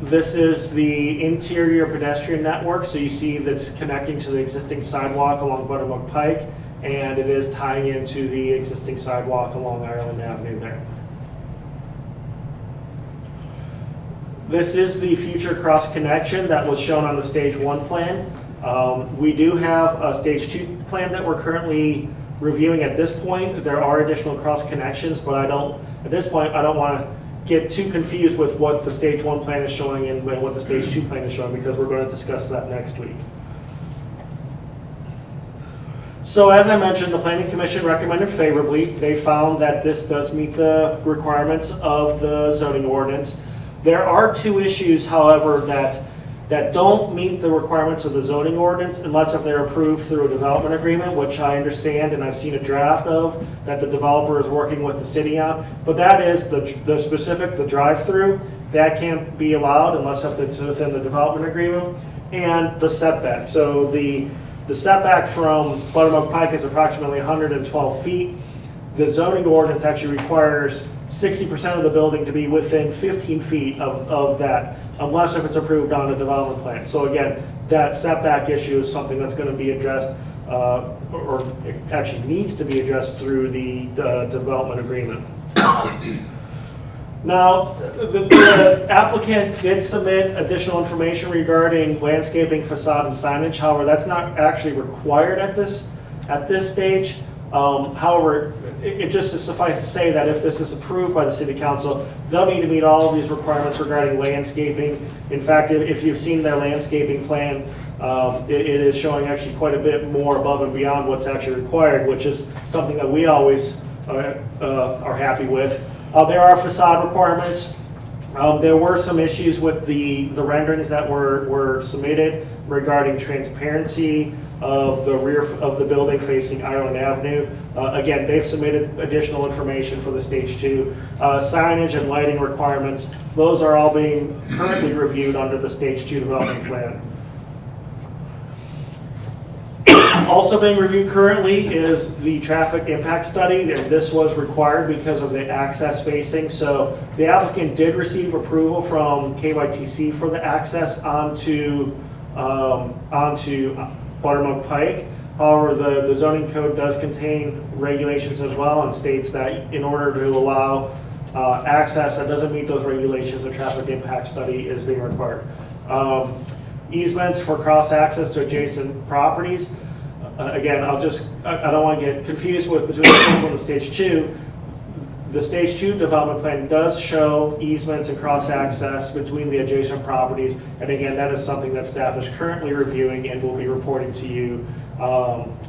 Speaker 11: This is the interior pedestrian network, so you see that's connecting to the existing sidewalk along Buttermilk Pike, and it is tying into the existing sidewalk along Ireland Avenue there. This is the future cross connection that was shown on the Stage 1 plan. We do have a Stage 2 plan that we're currently reviewing at this point. There are additional cross connections, but at this point, I don't want to get too confused with what the Stage 1 plan is showing and what the Stage 2 plan is showing, because we're going to discuss that next week. So as I mentioned, the Planning Commission recommended favorably. They found that this does meet the requirements of the zoning ordinance. There are 2 issues, however, that don't meet the requirements of the zoning ordinance unless if they're approved through a development agreement, which I understand and I've seen a draft of that the developer is working with the city on. But that is the specific, the drive-through, that can't be allowed unless if it's within the development agreement, and the setback. So the setback from Buttermilk Pike is approximately 112 feet. The zoning ordinance actually requires 60% of the building to be within 15 feet of that, unless if it's approved on a development plan. So again, that setback issue is something that's going to be addressed, or it actually needs to be addressed through the development agreement. Now, the applicant did submit additional information regarding landscaping, facade, and signage. However, that's not actually required at this stage. However, it just is suffice to say that if this is approved by the City Council, they'll need to meet all of these requirements regarding landscaping. In fact, if you've seen their landscaping plan, it is showing actually quite a bit more above and beyond what's actually required, which is something that we always are happy with. There are facade requirements. There were some issues with the renderings that were submitted regarding transparency of the rear of the building facing Ireland Avenue. Again, they've submitted additional information for the Stage 2. Signage and lighting requirements, those are all being currently reviewed under the Stage 2 development plan. Also being reviewed currently is the traffic impact study, and this was required because of the access spacing. So the applicant did receive approval from KYTC for the access onto Buttermilk Pike. However, the zoning code does contain regulations as well, and states that in order to allow access that doesn't meet those regulations, a traffic impact study is being required. Easements for cross access to adjacent properties. Again, I don't want to get confused with between Stage 1 and Stage 2. The Stage 2 development plan does show easements and cross access between the adjacent properties. And again, that is something that staff is currently reviewing and will be reporting to you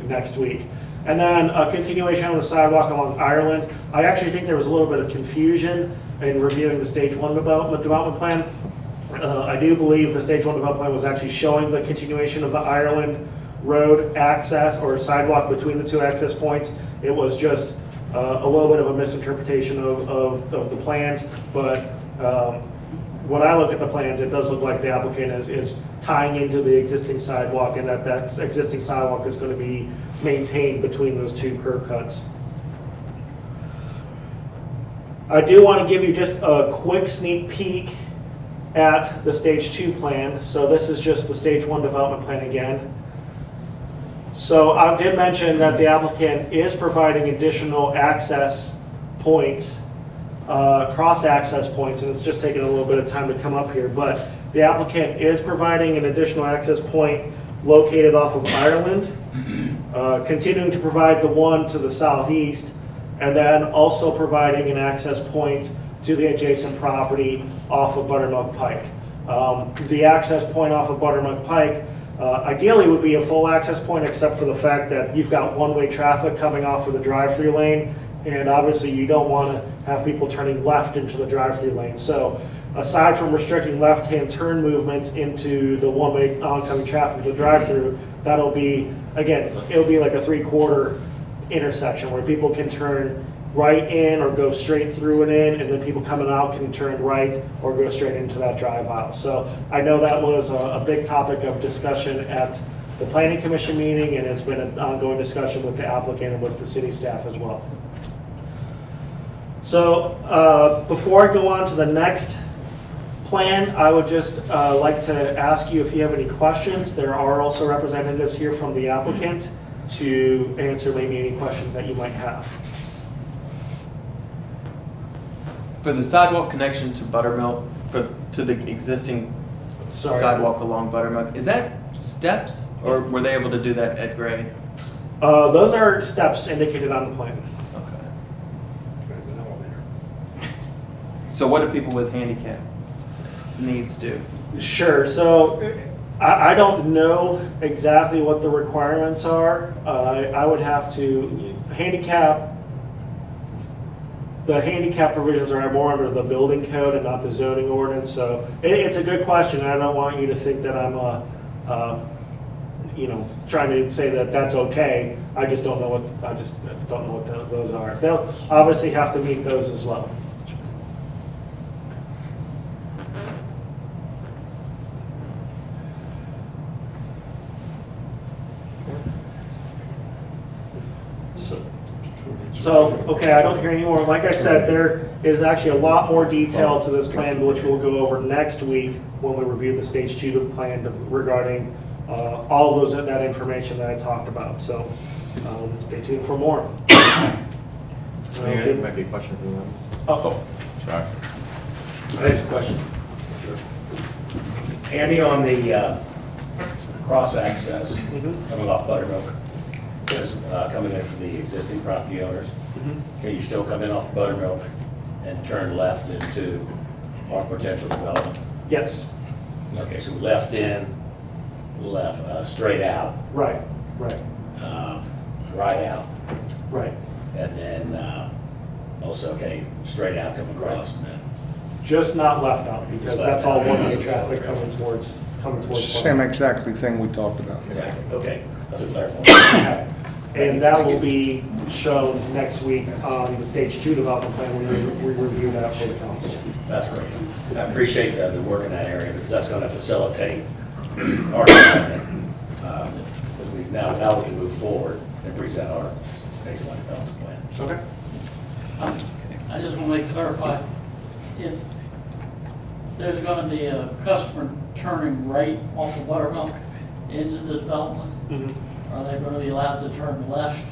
Speaker 11: next week. And then a continuation on the sidewalk along Ireland. I actually think there was a little bit of confusion in reviewing the Stage 1 development plan. I do believe the Stage 1 development plan was actually showing the continuation of the Ireland road access or sidewalk between the 2 access points. It was just a little bit of a misinterpretation of the plans, but when I look at the plans, it does look like the applicant is tying into the existing sidewalk, and that existing sidewalk is going to be maintained between those 2 curb cuts. I do want to give you just a quick sneak peek at the Stage 2 plan. So this is just the Stage 1 development plan again. So I did mention that the applicant is providing additional access points, cross-access points, and it's just taking a little bit of time to come up here, but the applicant is providing an additional access point located off of Ireland, continuing to provide the one to the southeast, and then also providing an access point to the adjacent property off of Buttermilk Pike. The access point off of Buttermilk Pike ideally would be a full access point, except for the fact that you've got one-way traffic coming off of the drive-through lane, and obviously you don't want to have people turning left into the drive-through lane. So aside from restricting left-hand turn movements into the one-way oncoming traffic, the drive-through, that'll be, again, it'll be like a 3/4 intersection where people can turn right in or go straight through and in, and then people coming out can turn right or go straight into that drive aisle. So I know that was a big topic of discussion at the planning commission meeting, and it's been an ongoing discussion with the applicant and with the city staff as well. So before I go on to the next plan, I would just like to ask you if you have any questions. There are also representatives here from the applicant to answer maybe any questions that you might have.
Speaker 12: For the sidewalk connection to Buttermilk, to the existing sidewalk along Buttermilk, is that steps, or were they able to do that at grade?
Speaker 11: Those are steps indicated on the plan.
Speaker 12: Okay. So what do people with handicap needs do?
Speaker 11: Sure. So I don't know exactly what the requirements are. I would have to the handicap provisions are more under the building code and not the zoning ordinance. So it's a good question. I don't want you to think that I'm trying to say that that's okay. I just don't know what those are. They'll obviously have to meet those as well. So, okay, I don't hear any more. Like I said, there is actually a lot more detail to this plan, which we'll go over next week when we review the stage 2 plan regarding all of that information that I talked about. So stay tuned for more.
Speaker 5: There might be a question for you.
Speaker 11: Oh,
Speaker 2: Sorry.
Speaker 13: I have a question. Sure. Andy, on the cross-access coming off Buttermilk, coming in for the existing property owners, can you still come in off Buttermilk and turn left into our potential development?
Speaker 11: yes.
Speaker 13: Okay, so left in, left, straight out,
Speaker 11: Right.
Speaker 13: right out,
Speaker 11: Right.
Speaker 13: and then also, okay, straight out, come across, and then
Speaker 11: Just not left out, because
Speaker 13: Just
Speaker 11: that's
Speaker 13: left
Speaker 11: all
Speaker 13: out.
Speaker 11: one-way traffic coming towards.
Speaker 10: Same exactly thing we talked about.
Speaker 13: exactly. Okay, that's a clarification.
Speaker 11: And that will be shown next week on the stage 2 development plan when we review that for the council.
Speaker 13: That's great. I appreciate the work in that area because that's going to facilitate our development. Now we can move forward and present our stage 1 development plan.
Speaker 11: Okay.
Speaker 14: I just want to clarify, if there's going to be a customer turning right off of Buttermilk into the development, are they going to be allowed to turn left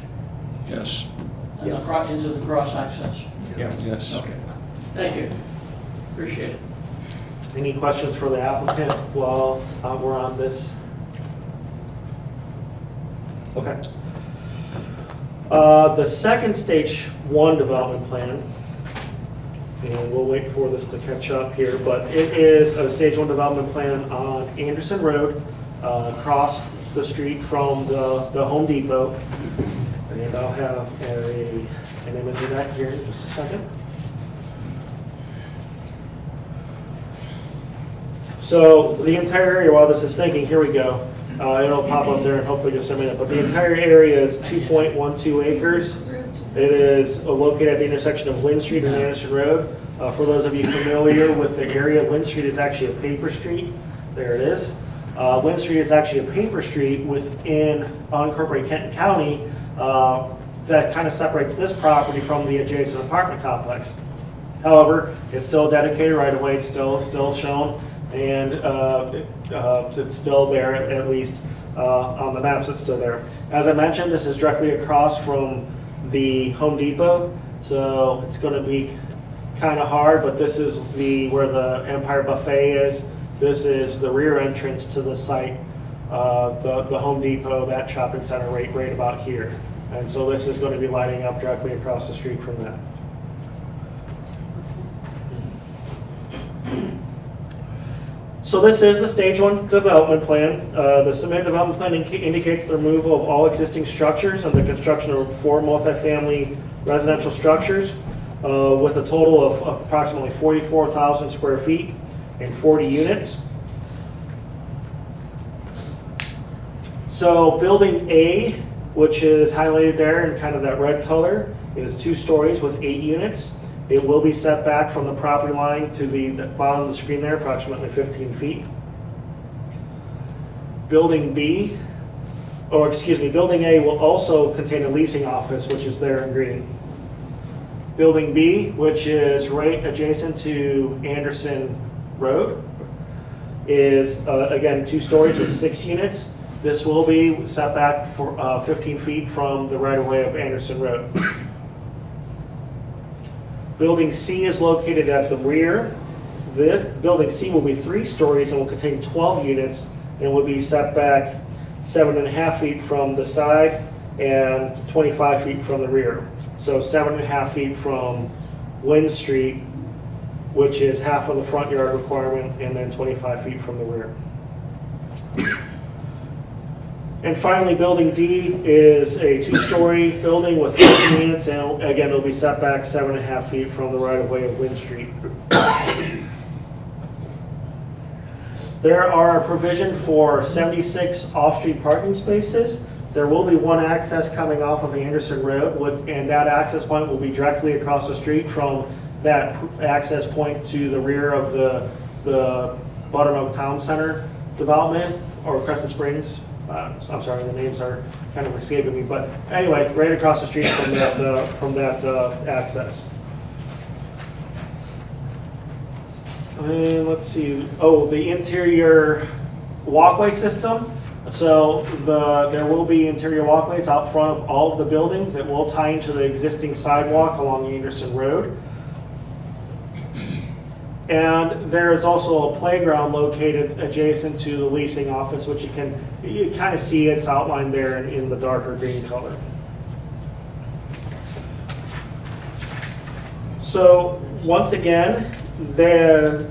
Speaker 10: Yes.
Speaker 14: and into the cross-access?
Speaker 10: Yes.
Speaker 14: Okay, thank you, appreciate it.
Speaker 11: Any questions for the applicant while we're on this? Okay. The second stage 1 development plan, and we'll wait for this to catch up here, but it is a stage 1 development plan on Anderson Road, across the street from the Home Depot. And I'll have an image of that here in just a second. So the entire area, while this is thinking, here we go. It'll pop up there in hopefully just a minute, but the entire area is 2.12 acres. It is located at the intersection of Lynn Street and Anderson Road. For those of you familiar with the area, Lynn Street is actually a paper street. There it is. Lynn Street is actually a paper street within unincorporated Kenton County that kind of separates this property from the adjacent apartment complex. However, it's still dedicated right away. It's still shown, and it's still there, at least on the maps. It's still there. As I mentioned, this is directly across from the Home Depot, so it's going to be kind of hard. But this is where the Empire Buffet is. This is the rear entrance to the site, the Home Depot, that shopping center right about here. And so this is going to be lighting up directly across the street from that. So this is the stage 1 development plan. The submitted development plan indicates the removal of all existing structures and the construction of 4 multifamily residential structures. with a total of approximately 44,000 square feet and 40 units. So building A, which is highlighted there in kind of that red color, is 2 stories with 8 units. It will be set back from the property line to the bottom of the screen there, approximately 15 feet. Building B, or excuse me, Building A will also contain a leasing office, which is there in green. Building B, which is right adjacent to Anderson Road, is again 2 stories with 6 units. This will be set back for 15 feet from the right-of-way of Anderson Road. Building C is located at the rear. Building C will be 3 stories and will contain 12 units and will be set back 7.5 feet from the side and 25 feet from the rear. So 7.5 feet from Lynn Street, which is half of the front yard requirement, and then 25 feet from the rear. And finally, Building D is a 2-story building with 15 units, and again, it'll be set back 7.5 feet from the right-of-way of Lynn Street. There are a provision for 76 off-street parking spaces. There will be 1 access coming off of Anderson Road, and that access point will be directly across the street from that access point to the rear of the Buttermilk Town Center development, or Crescent Springs. I'm sorry, the names are kind of escaping me, but anyway, right across the street from that access. And let's see. Oh, the interior walkway system. So there will be interior walkways out front of all of the buildings that will tie into the existing sidewalk along Anderson Road. And there is also a playground located adjacent to the leasing office, which you kind of see it's outlined there in the darker green color. So once again, the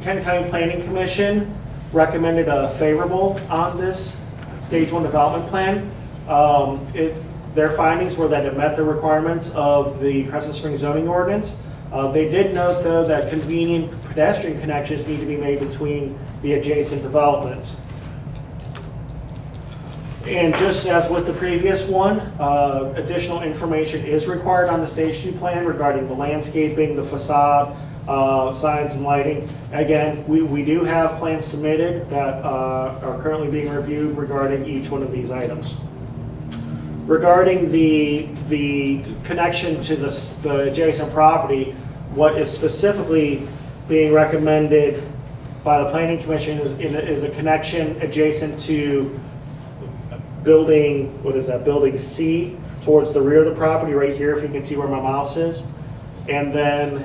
Speaker 11: Kent County Planning Commission recommended a favorable on this Stage 1 development plan. Their findings were that it met the requirements of the Crescent Springs zoning ordinance. They did note, though, that convenient pedestrian connections need to be made between the adjacent developments. And just as with the previous one, additional information is required on the Stage 2 plan regarding the landscaping, the facade, signs and lighting. Again, we do have plans submitted that are currently being reviewed regarding each one of these items. Regarding the connection to the adjacent property, what is specifically being recommended by the Planning Commission is a connection adjacent to building, Building C, towards the rear of the property right here, if you can see where my mouse is. And then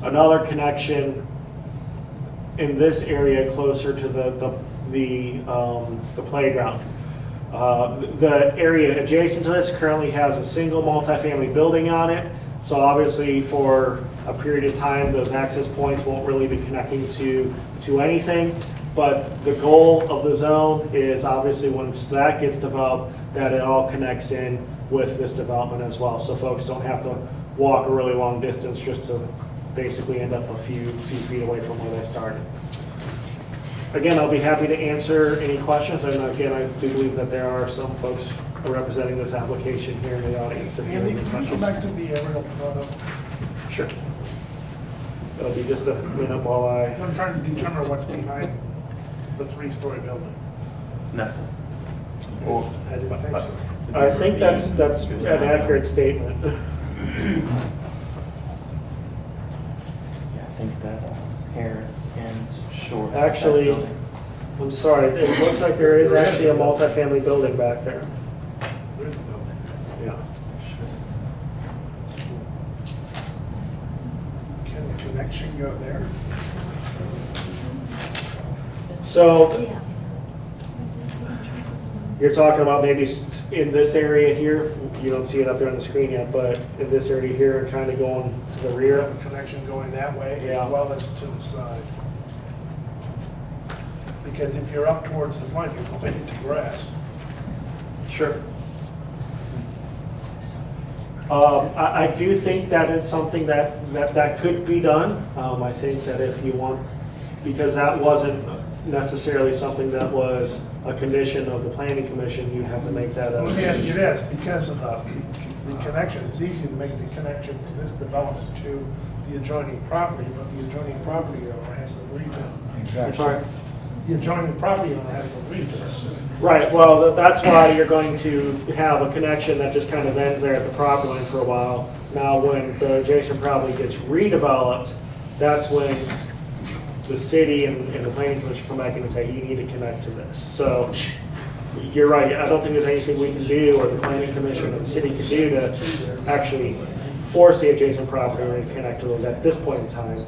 Speaker 11: another connection in this area closer to the playground. The area adjacent to this currently has a single multifamily building on it. So obviously for a period of time, those access points won't really be connecting to anything. But the goal of the zone is obviously once that gets developed, that it all connects in with this development as well. So folks don't have to walk a really long distance just to basically end up a few feet away from where they started. Again, I'll be happy to answer any questions, and again, I do believe that there are some folks representing this application here in the audience. If you have
Speaker 1: Andy,
Speaker 11: any
Speaker 1: can you go
Speaker 11: questions.
Speaker 1: back to the aerial photo?
Speaker 11: Sure. It'll be just a minute while I...
Speaker 1: So I'm trying to determine what's behind the 3-story building.
Speaker 12: Nothing.
Speaker 1: I didn't think so.
Speaker 11: I think that's an accurate statement.
Speaker 12: Yeah, I think that Harris ends short. of that
Speaker 11: Actually,
Speaker 12: building.
Speaker 11: I'm sorry, it looks like there is actually a multifamily building back there.
Speaker 1: There is a building.
Speaker 11: Yeah.
Speaker 1: Can the connection go there?
Speaker 11: So you're talking about maybe in this area here, you don't see it up there on the screen yet, but in this area here and kind of going to the
Speaker 1: You
Speaker 11: rear.
Speaker 1: have a connection going that way
Speaker 11: Yeah.
Speaker 1: as well as to the side. Because if you're up towards the front, you're going into grass.
Speaker 11: Sure. I do think that is something that could be done. I think that if you want, because that wasn't necessarily something that was a condition of the planning commission, you have to make that
Speaker 1: Let me ask you
Speaker 11: a.
Speaker 1: this, because of the connection, it's easy to make the connection from this development to the adjoining property, but the adjoining property owner has to agree to it.
Speaker 11: I'm sorry?
Speaker 1: The adjoining property owner has to agree to it.
Speaker 11: Right, well, that's why you're going to have a connection that just kind of ends there at the property line for a while. Now, when the adjacent property gets redeveloped, that's when the city and the planning commission come back in and say, you need to connect to this. So, you're right, I don't think there's anything we can do, or the planning commission or the city can do to actually force the adjacent property to connect to those at this point in time.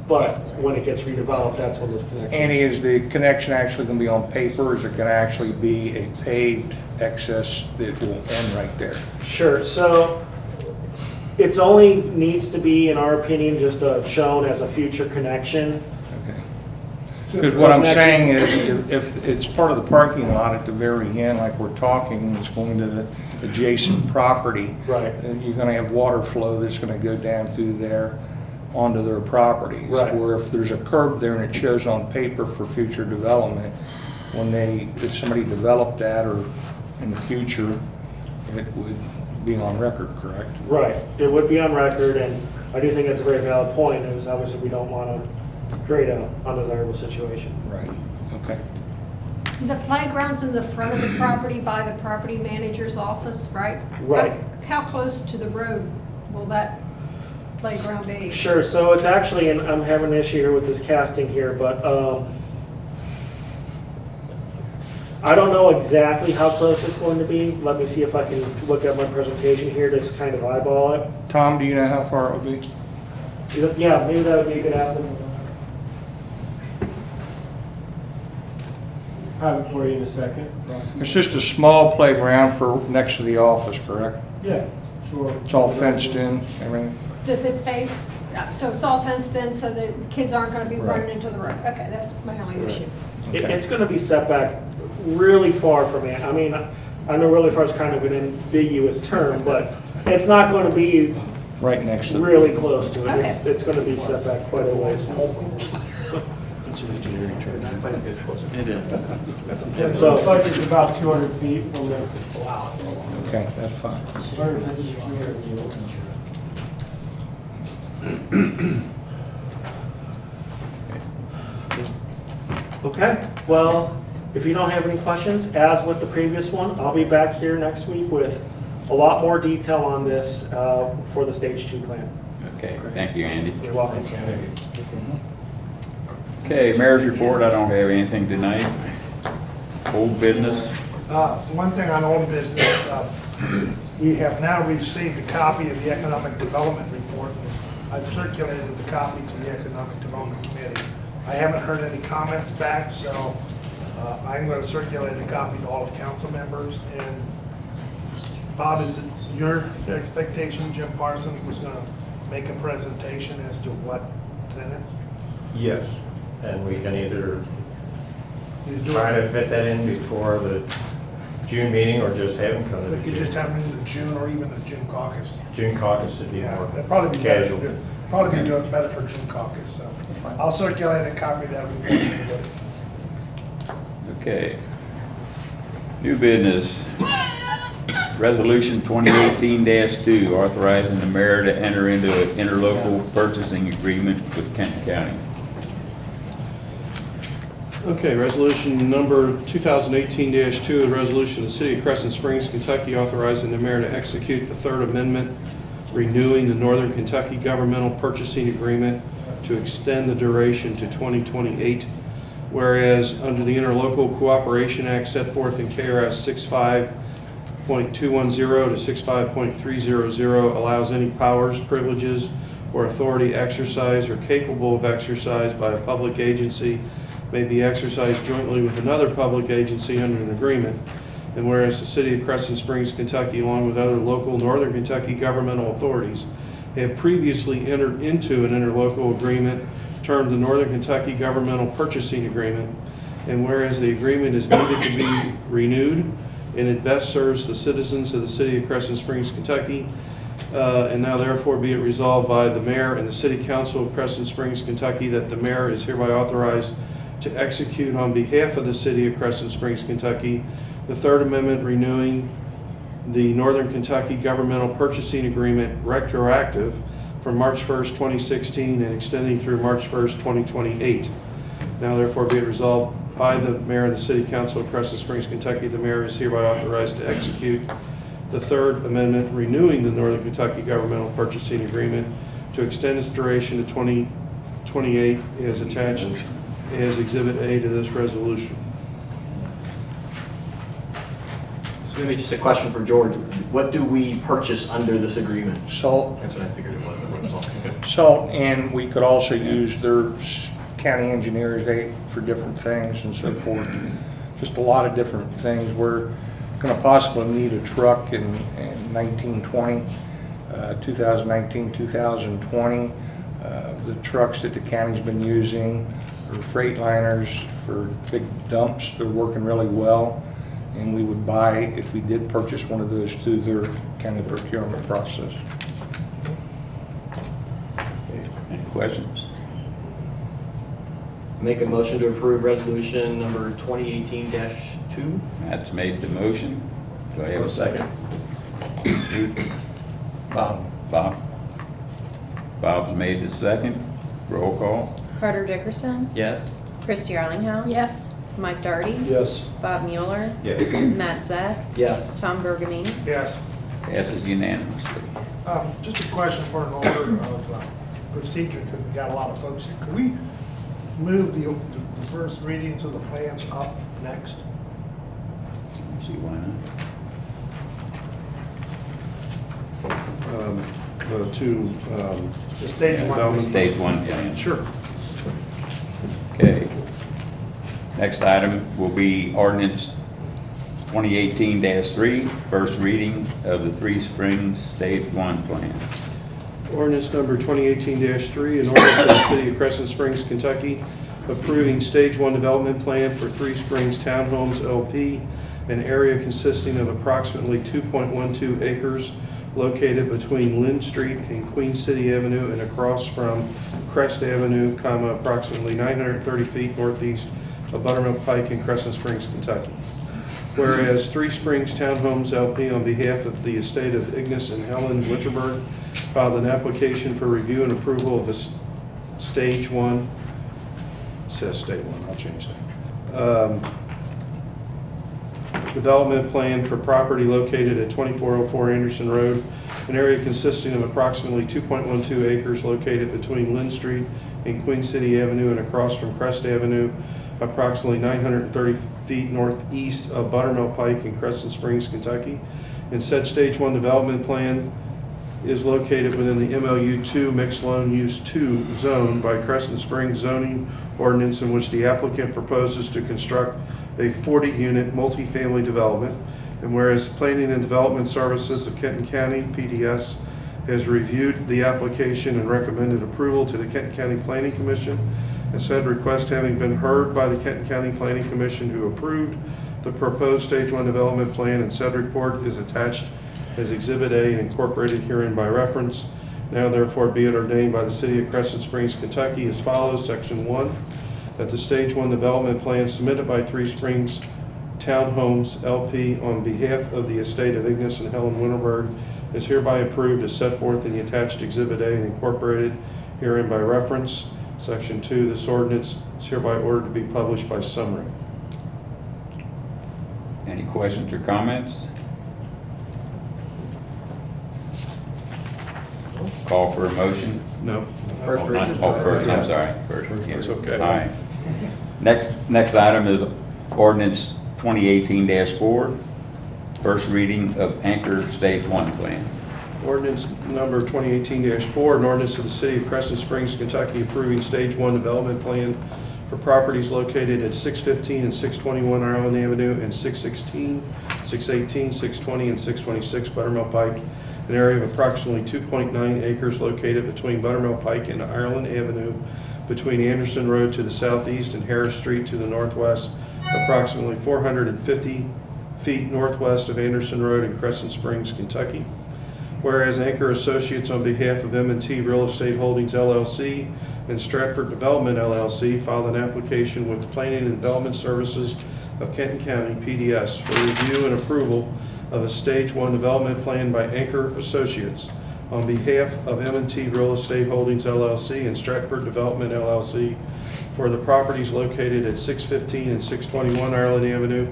Speaker 11: But when it gets redeveloped, that's when those connections.
Speaker 10: Annie, is the connection actually going to be on paper, or is it going to actually be a paved access that will end right there?
Speaker 11: Sure, so it's only needs to be, in our opinion, just shown as a future connection.
Speaker 10: Because what I'm saying is, if it's part of the parking lot at the very end, like we're talking, it's going to the adjacent property.
Speaker 11: Right.
Speaker 10: And you're going to have water flow that's going to go down through there onto their properties.
Speaker 11: Right.
Speaker 10: Where if there's a curb there and it shows on paper for future development, if somebody developed that or in the future, it would be on record, correct?
Speaker 11: Right, it would be on record, and I do think that's a very valid point, is obviously we don't want to create an undesirable situation.
Speaker 10: Right, okay.
Speaker 15: The playground's in the front of the property by the property manager's office, right?
Speaker 11: Right.
Speaker 15: How close to the road will that playground be?
Speaker 11: Sure, so it's actually, and I'm having an issue here with this casting here, but I don't know exactly how close it's going to be. Let me see if I can look at my presentation here to kind of eyeball it.
Speaker 10: Tom, do you know how far it would be?
Speaker 11: Yeah, maybe that would be a good estimate.
Speaker 16: Have it for you in a second.
Speaker 10: It's just a small playground for next to the office, correct?
Speaker 16: Yeah, sure.
Speaker 10: It's all fenced in, everything?
Speaker 15: Does it face, so it's all fenced in so the kids aren't going to be
Speaker 10: Right.
Speaker 15: running into the road? Okay, that's my only issue.
Speaker 11: It's going to be set back really far from it. I mean, I know really far is kind of an ambiguous term, but it's not going to be
Speaker 10: right next to
Speaker 11: really close to it.
Speaker 15: Okay.
Speaker 11: It's going to be set back quite a ways.
Speaker 12: It is.
Speaker 16: It looks like it's about 200 feet from the.
Speaker 10: Okay, that's fine.
Speaker 16: 150 to 300 feet.
Speaker 11: Okay, well, if you don't have any questions, as with the previous one, I'll be back here next week with a lot more detail on this for the stage 2 plan.
Speaker 2: Okay, thank you, Andy.
Speaker 11: You're welcome.
Speaker 2: Okay, mayor's report, I don't have anything tonight. Old business,
Speaker 1: One thing on old business, we have now received a copy of the Economic Development Report. I've circulated the copy to the Economic Development Committee. I haven't heard any comments back, so I'm going to circulate a copy to all of council members. And Bob, is it your expectation Jim Parsons was going to make a presentation as to what's in it?
Speaker 17: Yes, and we can either try to fit that in before the June meeting or just have them come to
Speaker 1: We
Speaker 17: the
Speaker 1: could just
Speaker 17: June.
Speaker 1: have them in the June or even the June caucus.
Speaker 17: June caucus would be
Speaker 1: Yeah,
Speaker 17: more
Speaker 1: that'd probably be better.
Speaker 17: casual.
Speaker 1: Probably be doing better for June caucus, so I'll circulate a copy of that report.
Speaker 2: okay. New business. Resolution 2018-2, authorizing the mayor to enter into an interlocal purchasing agreement with Kent County.
Speaker 18: Okay, resolution number 2018-2, a resolution of the City of Crescent Springs, Kentucky, authorizing the mayor to execute the Third Amendment, renewing the Northern Kentucky Governmental Purchasing Agreement to extend the duration to 2028. Whereas under the Interlocal Cooperation Act set forth in KRS 65.210 to 65.300 allows any powers, privileges, or authority exercised or capable of exercise by a public agency may be exercised jointly with another public agency under an agreement. And whereas the City of Crescent Springs, Kentucky, along with other local Northern Kentucky governmental authorities, have previously entered into an interlocal agreement termed the Northern Kentucky Governmental Purchasing Agreement. And whereas the agreement is needed to be renewed, and it best serves the citizens of the City of Crescent Springs, Kentucky, And now therefore be it resolved by the mayor and the city council of Crescent Springs, Kentucky, that the mayor is hereby authorized to execute on behalf of the city of Crescent Springs, Kentucky, the Third Amendment renewing the Northern Kentucky Governmental Purchasing Agreement retroactive from March 1st, 2016 and extending through March 1st, 2028. Now therefore be it resolved by the mayor and the city council of Crescent Springs, Kentucky, the mayor is hereby authorized to execute the Third Amendment renewing the Northern Kentucky Governmental Purchasing Agreement to extend its duration to 2028 as attached as Exhibit A to this resolution.
Speaker 5: So maybe just a question for George. What do we purchase under this agreement?
Speaker 10: Salt.
Speaker 5: That's what I figured it was. Okay.
Speaker 10: Salt, and we could also use their county engineers, for different things and so forth. Just a lot of different things. We're going to possibly need a truck in 2019, 2020. The trucks that the county's been using are freight liners for big dumps. They're working really well. And we would buy, if we did purchase one of those, through their county procurement process.
Speaker 2: Any questions?
Speaker 5: Make a motion to approve resolution number 2018-2.
Speaker 2: That's made the motion. Do I have a second? Bob. Bob's made the second. Roll call.
Speaker 4: Carter Dickerson,
Speaker 12: Yes.
Speaker 4: Christie Arlinghouse.
Speaker 15: Yes.
Speaker 4: Mike Darty.
Speaker 9: Yes.
Speaker 4: Bob Mueller.
Speaker 3: Yes.
Speaker 4: Matt Zach.
Speaker 5: Yes.
Speaker 4: Tom Burgundy.
Speaker 1: Yes.
Speaker 2: Passes unanimously.
Speaker 1: Just a question for an order of procedure, because we got a lot of folks here. Could we move the first readings of the plans up next?
Speaker 2: See why not?
Speaker 1: The stage one.
Speaker 18: development-
Speaker 2: Stage one plan.
Speaker 1: Sure.
Speaker 2: Okay. Next item will be ordinance 2018-3, first reading of the Three Springs Stage 1 plan.
Speaker 18: Ordinance number 2018-3, an ordinance of the city of Crescent Springs, Kentucky, approving Stage 1 development plan for Three Springs Townhomes LP, an area consisting of approximately 2.12 acres located between Lynn Street and Queen City Avenue and across from Crest Avenue, approximately 930 feet northeast of Buttermilk Pike in Crescent Springs, Kentucky. Whereas Three Springs Townhomes LP, on behalf of the estate of Ignace and Helen Winterberg, filed an application for review and approval of a Stage 1, it says Stage 1, I'll change that, development plan for property located at 2404 Anderson Road, an area consisting of approximately 2.12 acres located between Lynn Street and Queen City Avenue and across from Crest Avenue, approximately 930 feet northeast of Buttermilk Pike in Crescent Springs, Kentucky. And said Stage 1 development plan is located within the MLU 2 Mixed Loan Use 2 zone by Crescent Springs zoning ordinance, in which the applicant proposes to construct a 40-unit multifamily development. And whereas Planning and Development Services of Kenton County, PDS, has reviewed the application and recommended approval to the Kenton County Planning Commission, and said request having been heard by the Kenton County Planning Commission, who approved the proposed Stage 1 development plan, and said report is attached as Exhibit A and incorporated herein by reference. Now therefore be it ordained by the City of Crescent Springs, Kentucky as follows. Section 1, that the Stage 1 development plan submitted by Three Springs Townhomes LP on behalf of the estate of Ignace and Helen Winterberg is hereby approved as set forth in the attached Exhibit A and incorporated herein by reference. Section 2, this ordinance is hereby ordered to be published by summary.
Speaker 2: Any questions or comments? Call for a motion?
Speaker 18: No.
Speaker 2: First reading. Oh, first, I'm sorry. First,
Speaker 18: That's okay.
Speaker 2: All right. Next item is ordinance 2018-4, first reading of Anchor Stage 1 plan.
Speaker 18: Ordinance number 2018-4, an ordinance of the City of Crescent Springs, Kentucky, approving Stage 1 development plan for properties located at 615 and 621 Ireland Avenue and 616, 618, 620, and 626 Buttermilk Pike, an area of approximately 2.9 acres located between Buttermilk Pike and Ireland Avenue, between Anderson Road to the southeast and Harris Street to the northwest, approximately 450 feet northwest of Anderson Road in Crescent Springs, Kentucky. Whereas Anchor Associates on behalf of M&T Real Estate Holdings LLC and Stratford Development LLC filed an application with Planning and Development Services of Kenton County, PDS, for review and approval of a Stage 1 development plan by Anchor Associates on behalf of M&T Real Estate Holdings LLC and Stratford Development LLC for the properties located at 615 and 621 Ireland Avenue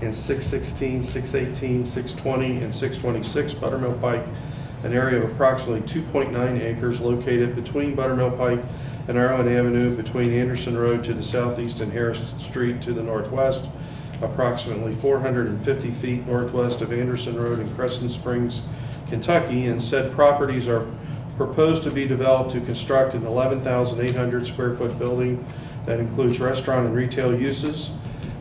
Speaker 18: and 616, 618, 620, and 626 Buttermilk Pike, an area of approximately 2.9 acres located between Buttermilk Pike and Ireland Avenue, between Anderson Road to the southeast and Harris Street to the northwest, approximately 450 feet northwest of Anderson Road in Crescent Springs, Kentucky, and said properties are proposed to be developed to construct an 11,800 square foot building that includes restaurant and retail uses.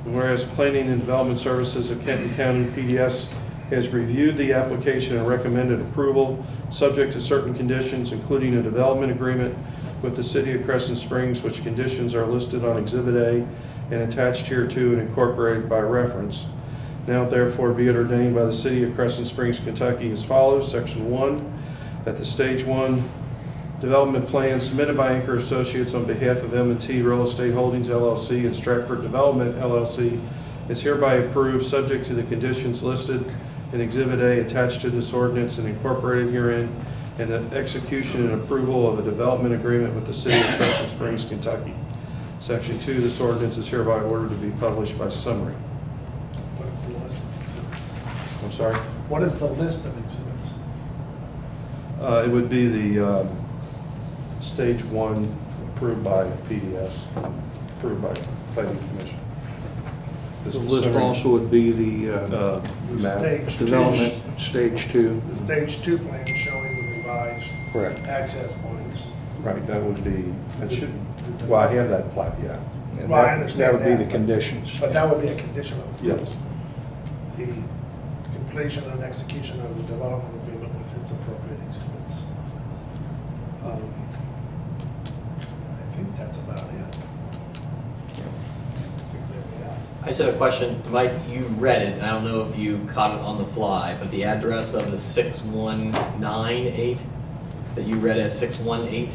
Speaker 18: And whereas Planning and Development Services of Kenton County, PDS, has reviewed the application and recommended approval, subject to certain conditions, including a development agreement with the City of Crescent Springs, which conditions are listed on Exhibit A and attached hereto and incorporated by reference. Now therefore be it ordained by the City of Crescent Springs, Kentucky as follows. Section 1, that the Stage 1 development plan submitted by Anchor Associates on behalf of M&T Real Estate Holdings LLC and Stratford Development LLC is hereby approved, subject to the conditions listed in Exhibit A attached to this ordinance and incorporated herein, and the execution and approval of a development agreement with the City of Crescent Springs, Kentucky. Section 2, this ordinance is hereby ordered to be published by summary.
Speaker 1: What is the list of exhibits?
Speaker 18: I'm sorry?
Speaker 1: What is the list of exhibits?
Speaker 18: It would be the Stage 1 approved by PDS, approved by Planning Commission.
Speaker 10: The list also would be the
Speaker 1: Stage 2.
Speaker 10: development, Stage 2.
Speaker 1: The Stage 2 plan showing the revised
Speaker 10: Correct.
Speaker 1: access points.
Speaker 18: Right, that would be, that should, well, I have that plat, yeah.
Speaker 10: And
Speaker 1: Well, I
Speaker 10: that
Speaker 1: understand
Speaker 10: would be
Speaker 1: that,
Speaker 10: the conditions.
Speaker 1: But that would be a condition of approval.
Speaker 18: Yes.
Speaker 1: The completion and execution of the development agreement with its appropriate exhibits. I think that's about it.
Speaker 5: I just have a question. Mike, you read it, and I don't know if you caught it on the fly, but the address of the 6198 that you read as 618?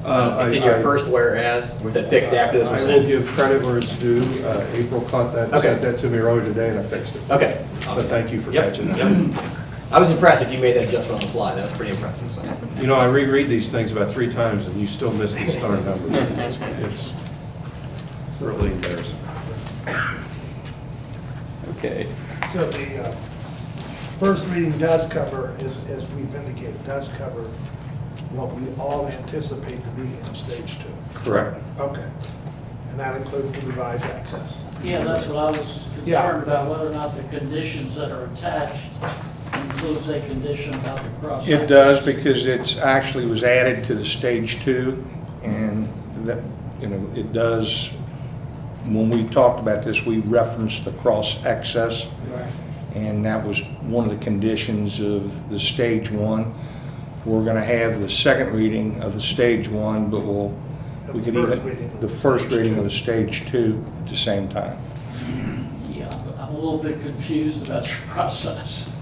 Speaker 5: It's in your first whereas, was that fixed after this was
Speaker 18: I
Speaker 5: sent?
Speaker 18: will give credit where it's due. April caught that,
Speaker 5: Okay.
Speaker 18: sent that to me earlier today, and I fixed it.
Speaker 5: Okay.
Speaker 18: But thank you for
Speaker 5: Yep,
Speaker 18: catching that.
Speaker 5: yep. I was impressed if you made that adjustment on the fly. That was pretty impressive. So.
Speaker 18: You know, I reread these things about 3 times, and you still miss these darn numbers. It's really embarrassing.
Speaker 2: Okay.
Speaker 1: So the first reading does cover, as we've indicated, does cover what we all anticipate to be in Stage 2.
Speaker 18: Correct.
Speaker 1: Okay. And that includes the revised access.
Speaker 14: Yeah, that's what I was
Speaker 1: Yeah.
Speaker 14: concerned about, whether or not the conditions that are attached includes a condition about the cross.
Speaker 10: It does, because it's actually was added to the Stage 2, and that, it does, when we talked about this, we referenced the cross access,
Speaker 14: Right.
Speaker 10: and that was one of the conditions of the Stage 1. We're gonna have the second reading of the Stage 1, but we could even, the first reading of the Stage 2 at the same time.
Speaker 14: Yeah, I'm a little bit confused about the process.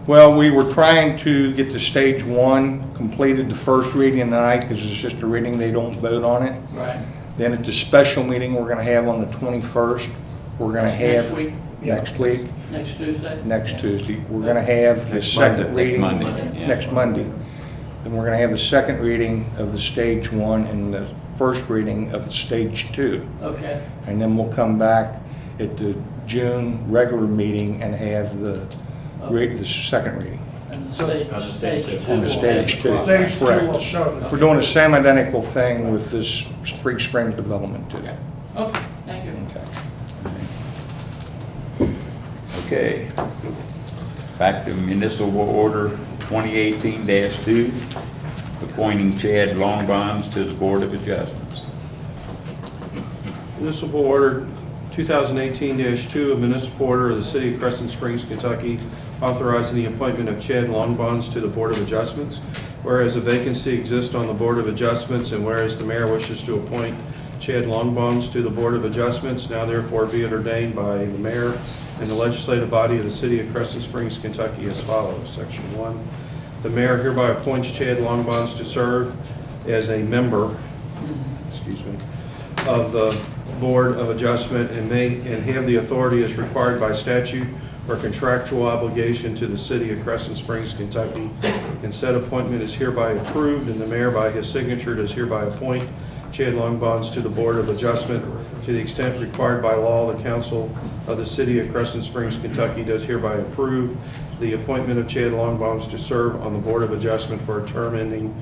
Speaker 10: Well, we were trying to get the Stage 1 completed, the first reading tonight, because it's just a reading, they don't vote on it.
Speaker 14: Right.
Speaker 10: Then at the special meeting we're gonna have on the 21st, we're gonna have.
Speaker 14: Next week?
Speaker 10: Next week,
Speaker 14: Next Tuesday?
Speaker 10: next Tuesday. We're gonna have the
Speaker 18: Next
Speaker 10: second
Speaker 18: Monday.
Speaker 10: reading.
Speaker 2: Next Monday, yeah.
Speaker 10: Next Monday. Then we're gonna have the second reading of the Stage 1 and the first reading of the Stage 2.
Speaker 14: Okay.
Speaker 10: And then we'll come back at the June regular meeting and have the second reading.
Speaker 14: And the stage 2.
Speaker 10: On the Stage 2.
Speaker 1: Stage 2
Speaker 10: Correct.
Speaker 1: will show the.
Speaker 10: We're doing the same identical thing with this Three Springs development too.
Speaker 14: Okay. Okay, thank you.
Speaker 2: Okay. Back to municipal order 2018-2, appointing Chad Longbonds to the Board of Adjustments.
Speaker 18: Municipal Order 2018-2, a municipal order of the City of Crescent Springs, Kentucky, authorizing the appointment of Chad Longbonds to the Board of Adjustments. Whereas a vacancy exists on the Board of Adjustments, and whereas the mayor wishes to appoint Chad Longbonds to the Board of Adjustments, now therefore be it ordained by the mayor and the legislative body of the City of Crescent Springs, Kentucky as follows. Section 1, The mayor hereby appoints Chad Longbonds to serve as a member, excuse me, of the Board of Adjustment and have the authority as required by statute or contractual obligation to the city of Crescent Springs, Kentucky. And said appointment is hereby approved, and the mayor by his signature does hereby appoint Chad Longbonds to the Board of Adjustment to the extent required by law. The council of the city of Crescent Springs, Kentucky does hereby approve the appointment of Chad Longbonds to serve on the Board of Adjustment for a term ending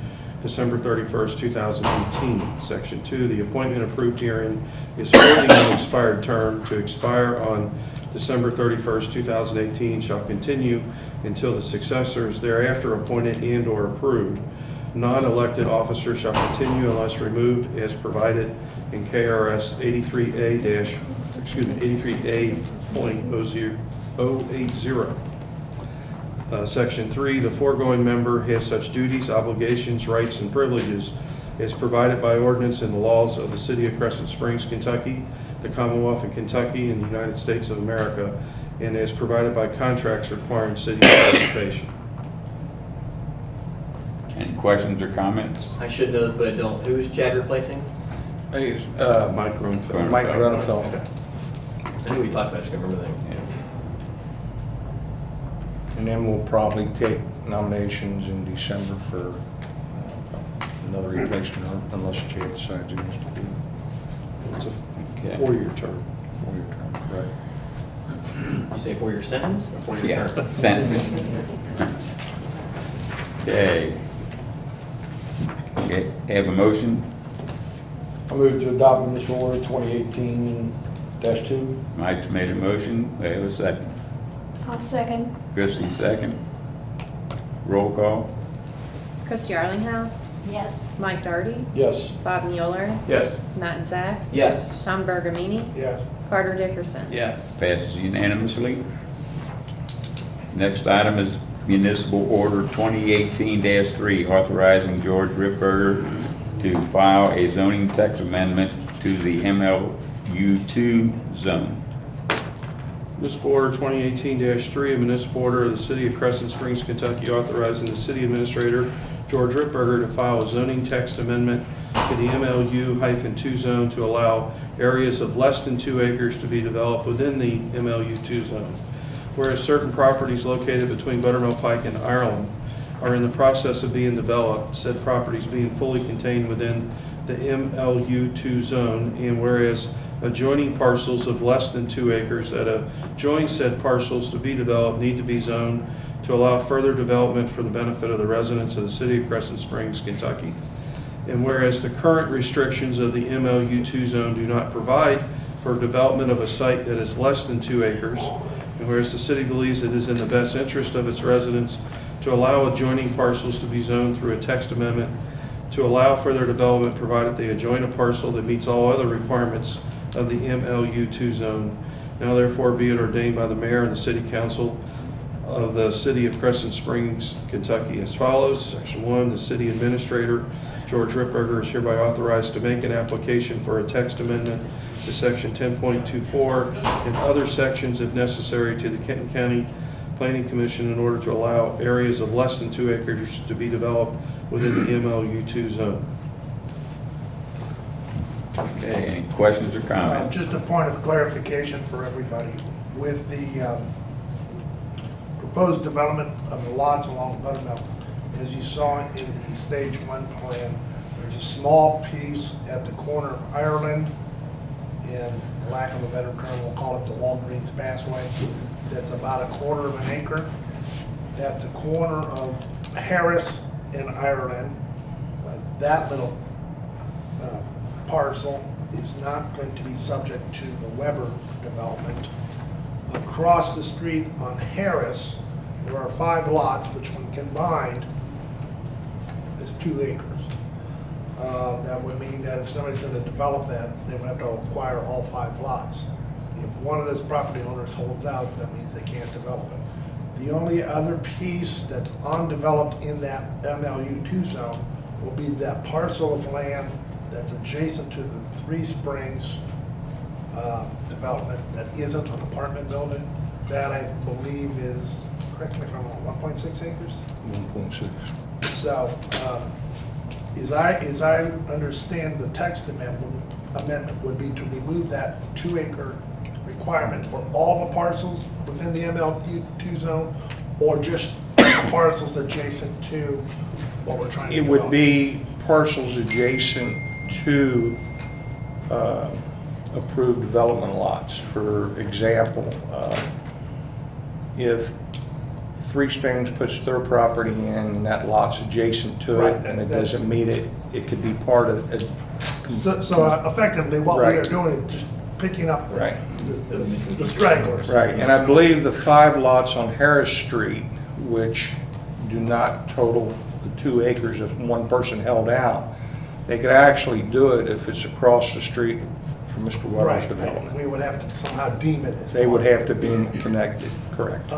Speaker 18: December 31st, 2018. Section 2, the appointment approved herein is for the unexpired term to expire on December 31st, 2018, shall continue until the successor is thereafter appointed and/or approved. Non-elected officers shall continue unless removed as provided in KRS 83A.080. Section 3, the foregoing member has such duties, obligations, rights, and privileges as provided by ordinance and the laws of the city of Crescent Springs, Kentucky, the Commonwealth of Kentucky, and the United States of America, and as provided by contracts requiring city participation.
Speaker 2: Any questions or comments?
Speaker 5: I should know this, but I don't. Who is Chad replacing?
Speaker 10: Hey,
Speaker 18: Mike Grunfeld.
Speaker 10: Mike Grunfeld.
Speaker 5: I knew we talked about it, I just can't remember the name.
Speaker 10: And then we'll probably take nominations in December for another replacement, unless Chad decides he wants to be.
Speaker 18: It's a
Speaker 2: Okay.
Speaker 18: 4-year term.
Speaker 10: 4-year term.
Speaker 18: Right.
Speaker 5: You say 4-year sentence or 4-year
Speaker 2: Yeah,
Speaker 5: term?
Speaker 2: sentence. Okay. Okay, have a motion?
Speaker 9: I move to adopt municipal order 2018-2.
Speaker 2: Mike's made a motion, we have a second.
Speaker 15: I'll second.
Speaker 2: Christie, second. Roll call?
Speaker 4: Christie Arlinghouse,
Speaker 15: Yes.
Speaker 4: Mike Darty,
Speaker 9: Yes.
Speaker 4: Bob Mueller,
Speaker 17: Yes.
Speaker 4: Matt Zach,
Speaker 5: Yes.
Speaker 4: Tom Bergamini,
Speaker 1: Yes.
Speaker 4: Carter Dickerson.
Speaker 12: Yes.
Speaker 2: Passes unanimously. Next item is municipal order 2018-3, authorizing George Ripberger to file a zoning text amendment to the MLU2 zone.
Speaker 18: Municipal Order 2018-3, a municipal order of the City of Crescent Springs, Kentucky, authorizing the city administrator, George Ripberger, to file a zoning text amendment to the MLU-2 zone to allow areas of less than 2 acres to be developed within the MLU2 zone. Whereas certain properties located between Buttermilk Pike and Ireland are in the process of being developed, said properties being fully contained within the MLU2 zone, and whereas adjoining parcels of less than 2 acres that adjoin said parcels to be developed need to be zoned to allow further development for the benefit of the residents of the city of Crescent Springs, Kentucky. And whereas the current restrictions of the MLU2 zone do not provide for development of a site that is less than 2 acres, and whereas the city believes it is in the best interest of its residents to allow adjoining parcels to be zoned through a text amendment to allow further development provided they adjoin a parcel that meets all other requirements of the MLU2 zone. Now therefore be it ordained by the mayor and the city council of the city of Crescent Springs, Kentucky as follows. Section 1, the city administrator, George Ripberger, is hereby authorized to make an application for a text amendment to section 10.24 and other sections if necessary to the Kenton County Planning Commission in order to allow areas of less than 2 acres to be developed within the MLU2 zone.
Speaker 2: Okay, any questions or comments?
Speaker 1: Just a point of clarification for everybody. With the proposed development of the lots along Buttermilk, as you saw in the stage 1 plan, there's a small piece at the corner of Ireland, and for lack of a better term, we'll call it the Walgreens Passway, that's about 1/4 of an acre. At the corner of Harris and Ireland, that little parcel is not going to be subject to the Weber development. Across the street on Harris, there are 5 lots, which when combined is 2 acres. That would mean that if somebody's going to develop that, they would have to acquire all 5 lots. If one of those property owners holds out, that means they can't develop it. The only other piece that's undeveloped in that MLU2 zone will be that parcel of land that's adjacent to the Three Springs development that isn't an apartment building. That I believe is correct me if I'm wrong, 1.6 acres?
Speaker 9: 1.6.
Speaker 1: So, as I understand the text amendment would be to remove that 2-acre requirement for all the parcels within the ML2 zone, or just parcels adjacent to what we're trying to
Speaker 10: It
Speaker 1: develop?
Speaker 10: would be parcels adjacent to approved development lots. For example, if Three Strings puts their property in and that lot's adjacent to
Speaker 1: Right,
Speaker 10: it and it
Speaker 1: that-
Speaker 10: doesn't meet it, it could be part of it.
Speaker 1: So effectively, what we are
Speaker 10: Right.
Speaker 1: doing is just picking up
Speaker 10: Right.
Speaker 1: the stragglers.
Speaker 10: Right, and I believe the 5 lots on Harris Street, which do not total the 2 acres if one person held out, they could actually do it if it's across the street from Mr. Weller's
Speaker 1: Right,
Speaker 10: development.
Speaker 1: we would have to somehow deem it as.
Speaker 10: They would
Speaker 1: part.
Speaker 10: have to be connected, correct.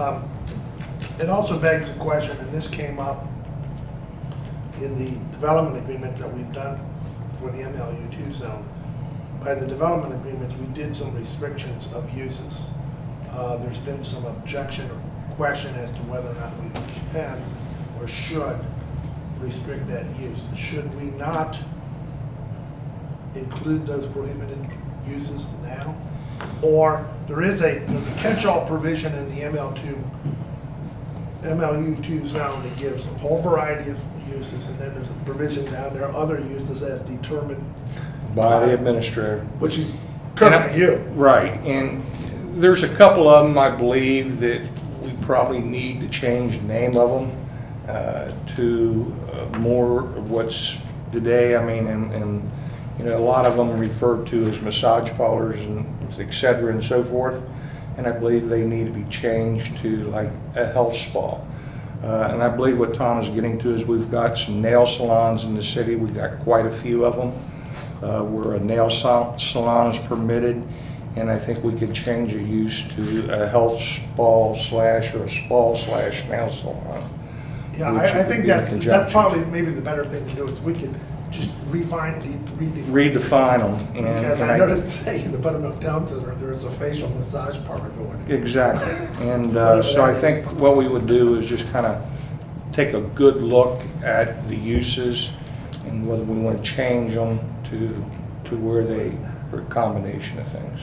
Speaker 1: It also begs the question, and this came up in the development agreements that we've done for the MLU2 zone. By the development agreements, we did some restrictions of uses. There's been some objection or question as to whether or not we can or should restrict that use. Should we not include those prohibited uses now? Or there's a catch-all provision in the MLU2 zone that gives a whole variety of uses, and then there's a provision down there, other uses as determined,
Speaker 10: By the administrator.
Speaker 1: which is currently you.
Speaker 10: Right, and there's a couple of them, I believe, that we probably need to change the name of them to more of what's today. I mean, and you know, a lot of them are referred to as massage parlors and et cetera and so forth. And I believe they need to be changed to like a health spa. And I believe what Tom is getting to is we've got some nail salons in the city. We've got quite a few of them where a nail salon is permitted. And I think we could change the use to a health spa slash or a spa slash nail salon.
Speaker 1: Yeah,
Speaker 10: which
Speaker 1: I
Speaker 10: would
Speaker 1: think
Speaker 10: be in
Speaker 1: that's
Speaker 10: conjunction.
Speaker 1: probably maybe the better thing to do, is we can just redefine.
Speaker 10: Redefine them.
Speaker 1: Because
Speaker 10: and
Speaker 1: I noticed today in the Buttermilk Town Center, there is a facial massage parlor going in.
Speaker 10: Exactly. And so I think what we would do is just kind of take a good look at the uses and whether we want to change them to where they are a combination of things.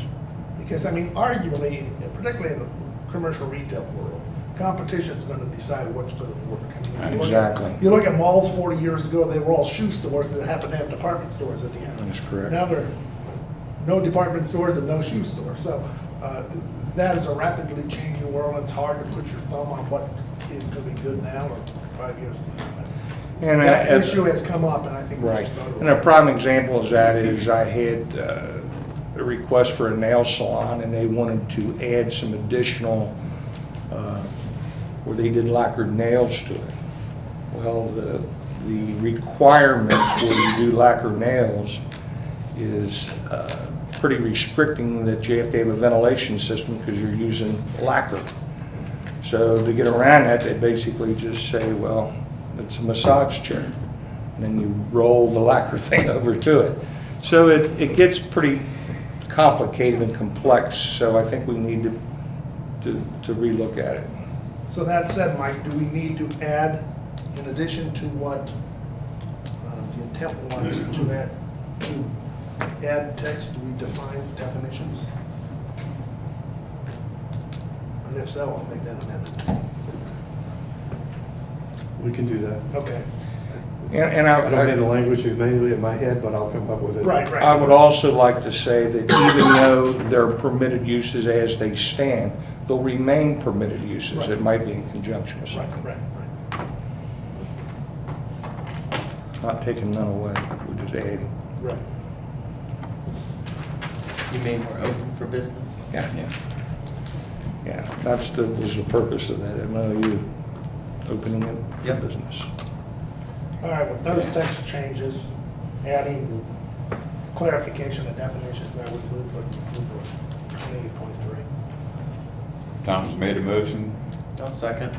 Speaker 1: Because, I mean, arguably, and particularly in the commercial retail world, competition is going to decide what's going to work. I mean,
Speaker 10: Exactly.
Speaker 1: You look at malls 40 years ago, they were all shoe stores that happened to have department stores at the end.
Speaker 10: That's correct.
Speaker 1: Now there are no department stores and no shoe stores. So that is a rapidly changing world. It's hard to put your thumb on what is going to be good now or 5 years ago. But
Speaker 10: And
Speaker 1: that issue has come up, and I think we
Speaker 10: Right.
Speaker 1: just know.
Speaker 10: And a prime example of that is I had a request for a nail salon and they wanted to add some additional, where they did lacquered nails to it. Well, the requirements where you do lacquer nails is pretty restricting that you have to have a ventilation system because you're using lacquer. So to get around that, they basically just say, well, it's a massage chair. And then you roll the lacquer thing over to it. So it gets pretty complicated and complex, so I think we need to relook at it.
Speaker 1: So that said, Mike, do we need to add, in addition to what the intent was to add text, do we define definitions? And if so, I'll make that amendment.
Speaker 18: We can do that.
Speaker 1: Okay.
Speaker 10: And
Speaker 18: I don't have the language immediately in my head, but I'll come up with it.
Speaker 1: Right.
Speaker 10: I would also like to say that even though they're permitted uses as they stand, they'll remain permitted uses.
Speaker 1: Right.
Speaker 10: It might be in conjunction with something.
Speaker 1: Right.
Speaker 10: Not taking none away, we're just adding.
Speaker 1: Right.
Speaker 12: You mean we're open for business?
Speaker 10: Yeah. Yeah, was the purpose of that MOU, opening it for
Speaker 12: Yep.
Speaker 10: business.
Speaker 1: All right, with those text changes, adding clarification and definitions, I would move for 28.3.
Speaker 2: Tom's made a motion,
Speaker 12: I'll second.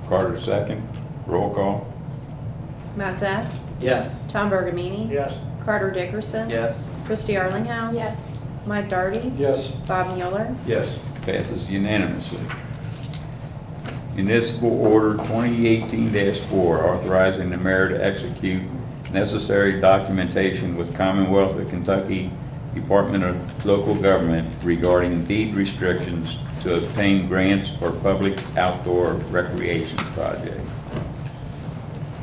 Speaker 2: Carter second, roll call.
Speaker 4: Matt Zach,
Speaker 5: Yes.
Speaker 4: Tom Bergamini.
Speaker 1: Yes.
Speaker 4: Carter Dickerson.
Speaker 12: Yes.
Speaker 4: Christie Arlinghouse.
Speaker 15: Yes.
Speaker 4: Mike Darty.
Speaker 9: Yes.
Speaker 4: Bob Mueller.
Speaker 10: Yes.
Speaker 2: Passes unanimously. Municipal Order 2018-4, authorizing the mayor to execute necessary documentation with Commonwealth of Kentucky Department of Local Government regarding deed restrictions to obtain grants for public outdoor recreation project.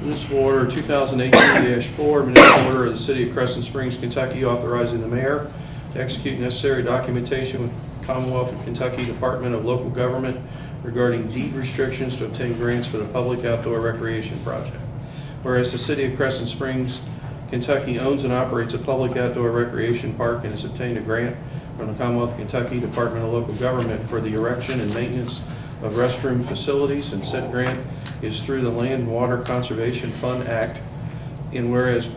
Speaker 18: Municipal Order 2018-4, municipal order of the City of Crescent Springs, Kentucky, authorizing the mayor to execute necessary documentation with Commonwealth of Kentucky Department of Local Government regarding deed restrictions to obtain grants for the public outdoor recreation project. Whereas the City of Crescent Springs, Kentucky owns and operates a public outdoor recreation park and has obtained a grant from the Commonwealth of Kentucky Department of Local Government for the erection and maintenance of restroom facilities, and said grant is through the Land and Water Conservation Fund Act. And whereas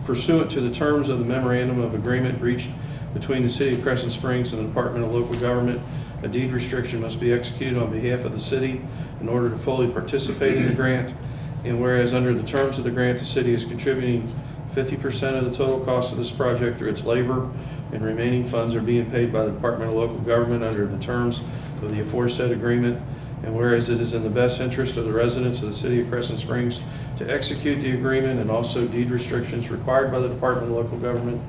Speaker 18: pursuant to the terms of the memorandum of agreement reached between the City of Crescent Springs and the Department of Local Government, a deed restriction must be executed on behalf of the city in order to fully participate in the grant. And whereas under the terms of the grant, the city is contributing 50% of the total cost of this project through its labor, and remaining funds are being paid by the Department of Local Government under the terms of the aforesaid agreement. And whereas it is in the best interest of the residents of the City of Crescent Springs to execute the agreement and also deed restrictions required by the Department of Local Government,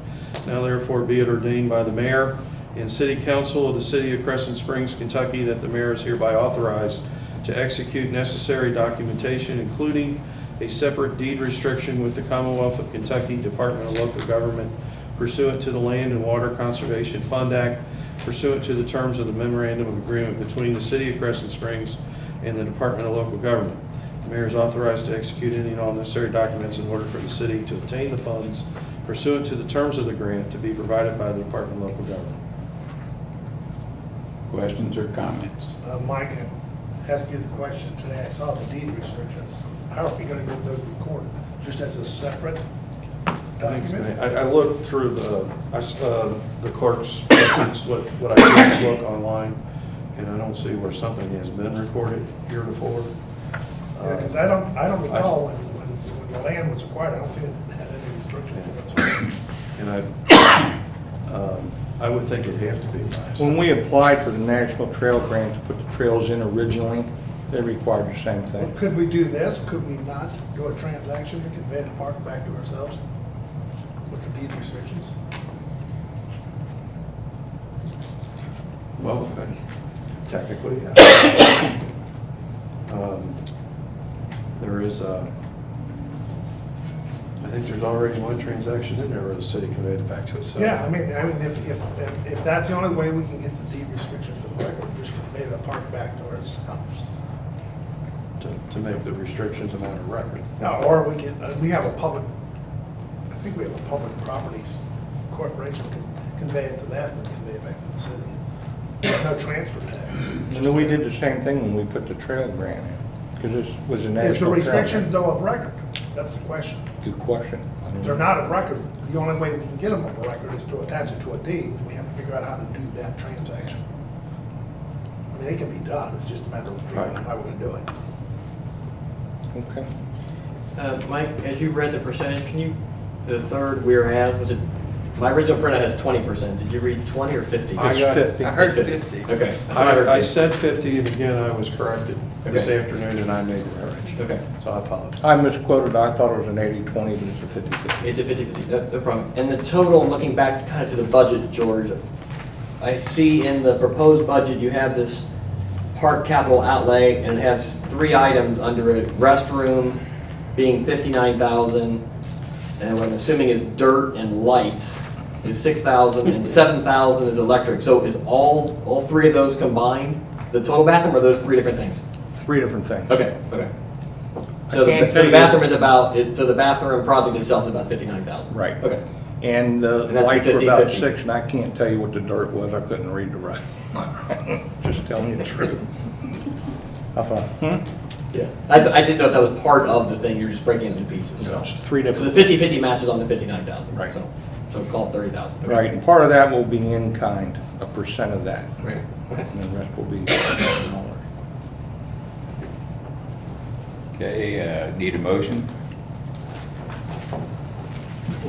Speaker 18: now therefore be it ordained by the mayor and City Council of the City of Crescent Springs, Kentucky, that the mayor is hereby authorized to execute necessary documentation, including a separate deed restriction with the Commonwealth of Kentucky Department of Local Government pursuant to the Land and Water Conservation Fund Act, pursuant to the terms of the memorandum of agreement between the City of Crescent Springs and the Department of Local Government. The mayor is authorized to execute any and all necessary documents in order for the city to obtain the funds pursuant to the terms of the grant to be provided by the Department of Local Government.
Speaker 2: Questions or comments?
Speaker 1: Mike, I asked you the question today. I saw the deed restrictions. How are we going to get those recorded? Just as a separate document?
Speaker 18: I looked through the clerk's records, what I did look online, and I don't see where something has been recorded heretofore.
Speaker 1: Yeah, because I don't recall when the land was acquired, I don't think it had any restrictions whatsoever.
Speaker 18: And I would think it'd have to be.
Speaker 10: When we applied for the National Trail Grant to put the trails in originally, they required the same thing.
Speaker 1: Well, could we do this? Could we not do a transaction to convey the park back to ourselves with the deed restrictions?
Speaker 18: Well, technically, yeah. There is I think there's already one transaction in there where the city conveyed it back to itself.
Speaker 1: Yeah, I mean, if that's the only way we can get the deed restrictions of record, just convey the park back to ourselves.
Speaker 18: To make the restrictions a matter of record.
Speaker 1: Now, or we have a public, I think we have a public properties corporation can convey it to that and then convey it back to the city. No transfer tax.
Speaker 10: And then we did the same thing when we put the trail grant in, because this was a national trail.
Speaker 1: Is the restrictions though of record? That's the question.
Speaker 10: Good question.
Speaker 1: If they're not of record, the only way we can get them of record is to attach it to a deed. We have to figure out how to do that transaction. I mean, it can be done, it's just a matter of figuring out how we're gonna do it.
Speaker 10: Okay.
Speaker 5: Mike, as you read the percentage, can you, the third whereas, was it, my original printout has 20%. Did you read 20 or 50?
Speaker 18: I got
Speaker 10: 50.
Speaker 12: I heard
Speaker 5: It's
Speaker 12: 50.
Speaker 5: Okay. That's what I heard.
Speaker 18: I said 50, and again, I was corrected this
Speaker 5: Okay.
Speaker 18: afternoon, and I made the correction.
Speaker 5: Okay.
Speaker 18: So I apologize.
Speaker 10: I misquoted, I thought it was an 80-20, but it's a 50-50.
Speaker 5: It's a 50/50, no problem. And the total, looking back kind of to the budget, George, I see in the proposed budget, you have this park capital outlay, and it has 3 items under it. Restroom being 59,000, and what I'm assuming is dirt and lights is 6,000, and 7,000 is electric. So is all 3 of those combined, the total bathroom, or are those 3 different things?
Speaker 10: 3 different things.
Speaker 5: Okay.
Speaker 10: I
Speaker 5: So
Speaker 10: can't
Speaker 5: the
Speaker 10: tell you-
Speaker 5: bathroom is about, so the bathroom project itself is about 59,000?
Speaker 10: Right.
Speaker 5: Okay.
Speaker 10: And the
Speaker 5: And that's
Speaker 10: lights
Speaker 5: the
Speaker 10: were about
Speaker 5: 50/50.
Speaker 10: 6, and I can't tell you what the dirt was, I couldn't read the right. Just telling you the truth. I thought,
Speaker 5: Yeah. I didn't know if that was part of the thing, you're just breaking it into pieces.
Speaker 10: No,
Speaker 5: So
Speaker 10: it's 3
Speaker 5: So
Speaker 10: different.
Speaker 5: the 50/50 matches on the 59,000.
Speaker 10: Right.
Speaker 5: So call it 30,000. Okay.
Speaker 10: Right, and part of that will be in kind, a percent of that.
Speaker 5: Right. Okay.
Speaker 10: And the rest will be smaller.
Speaker 2: Okay, need a motion?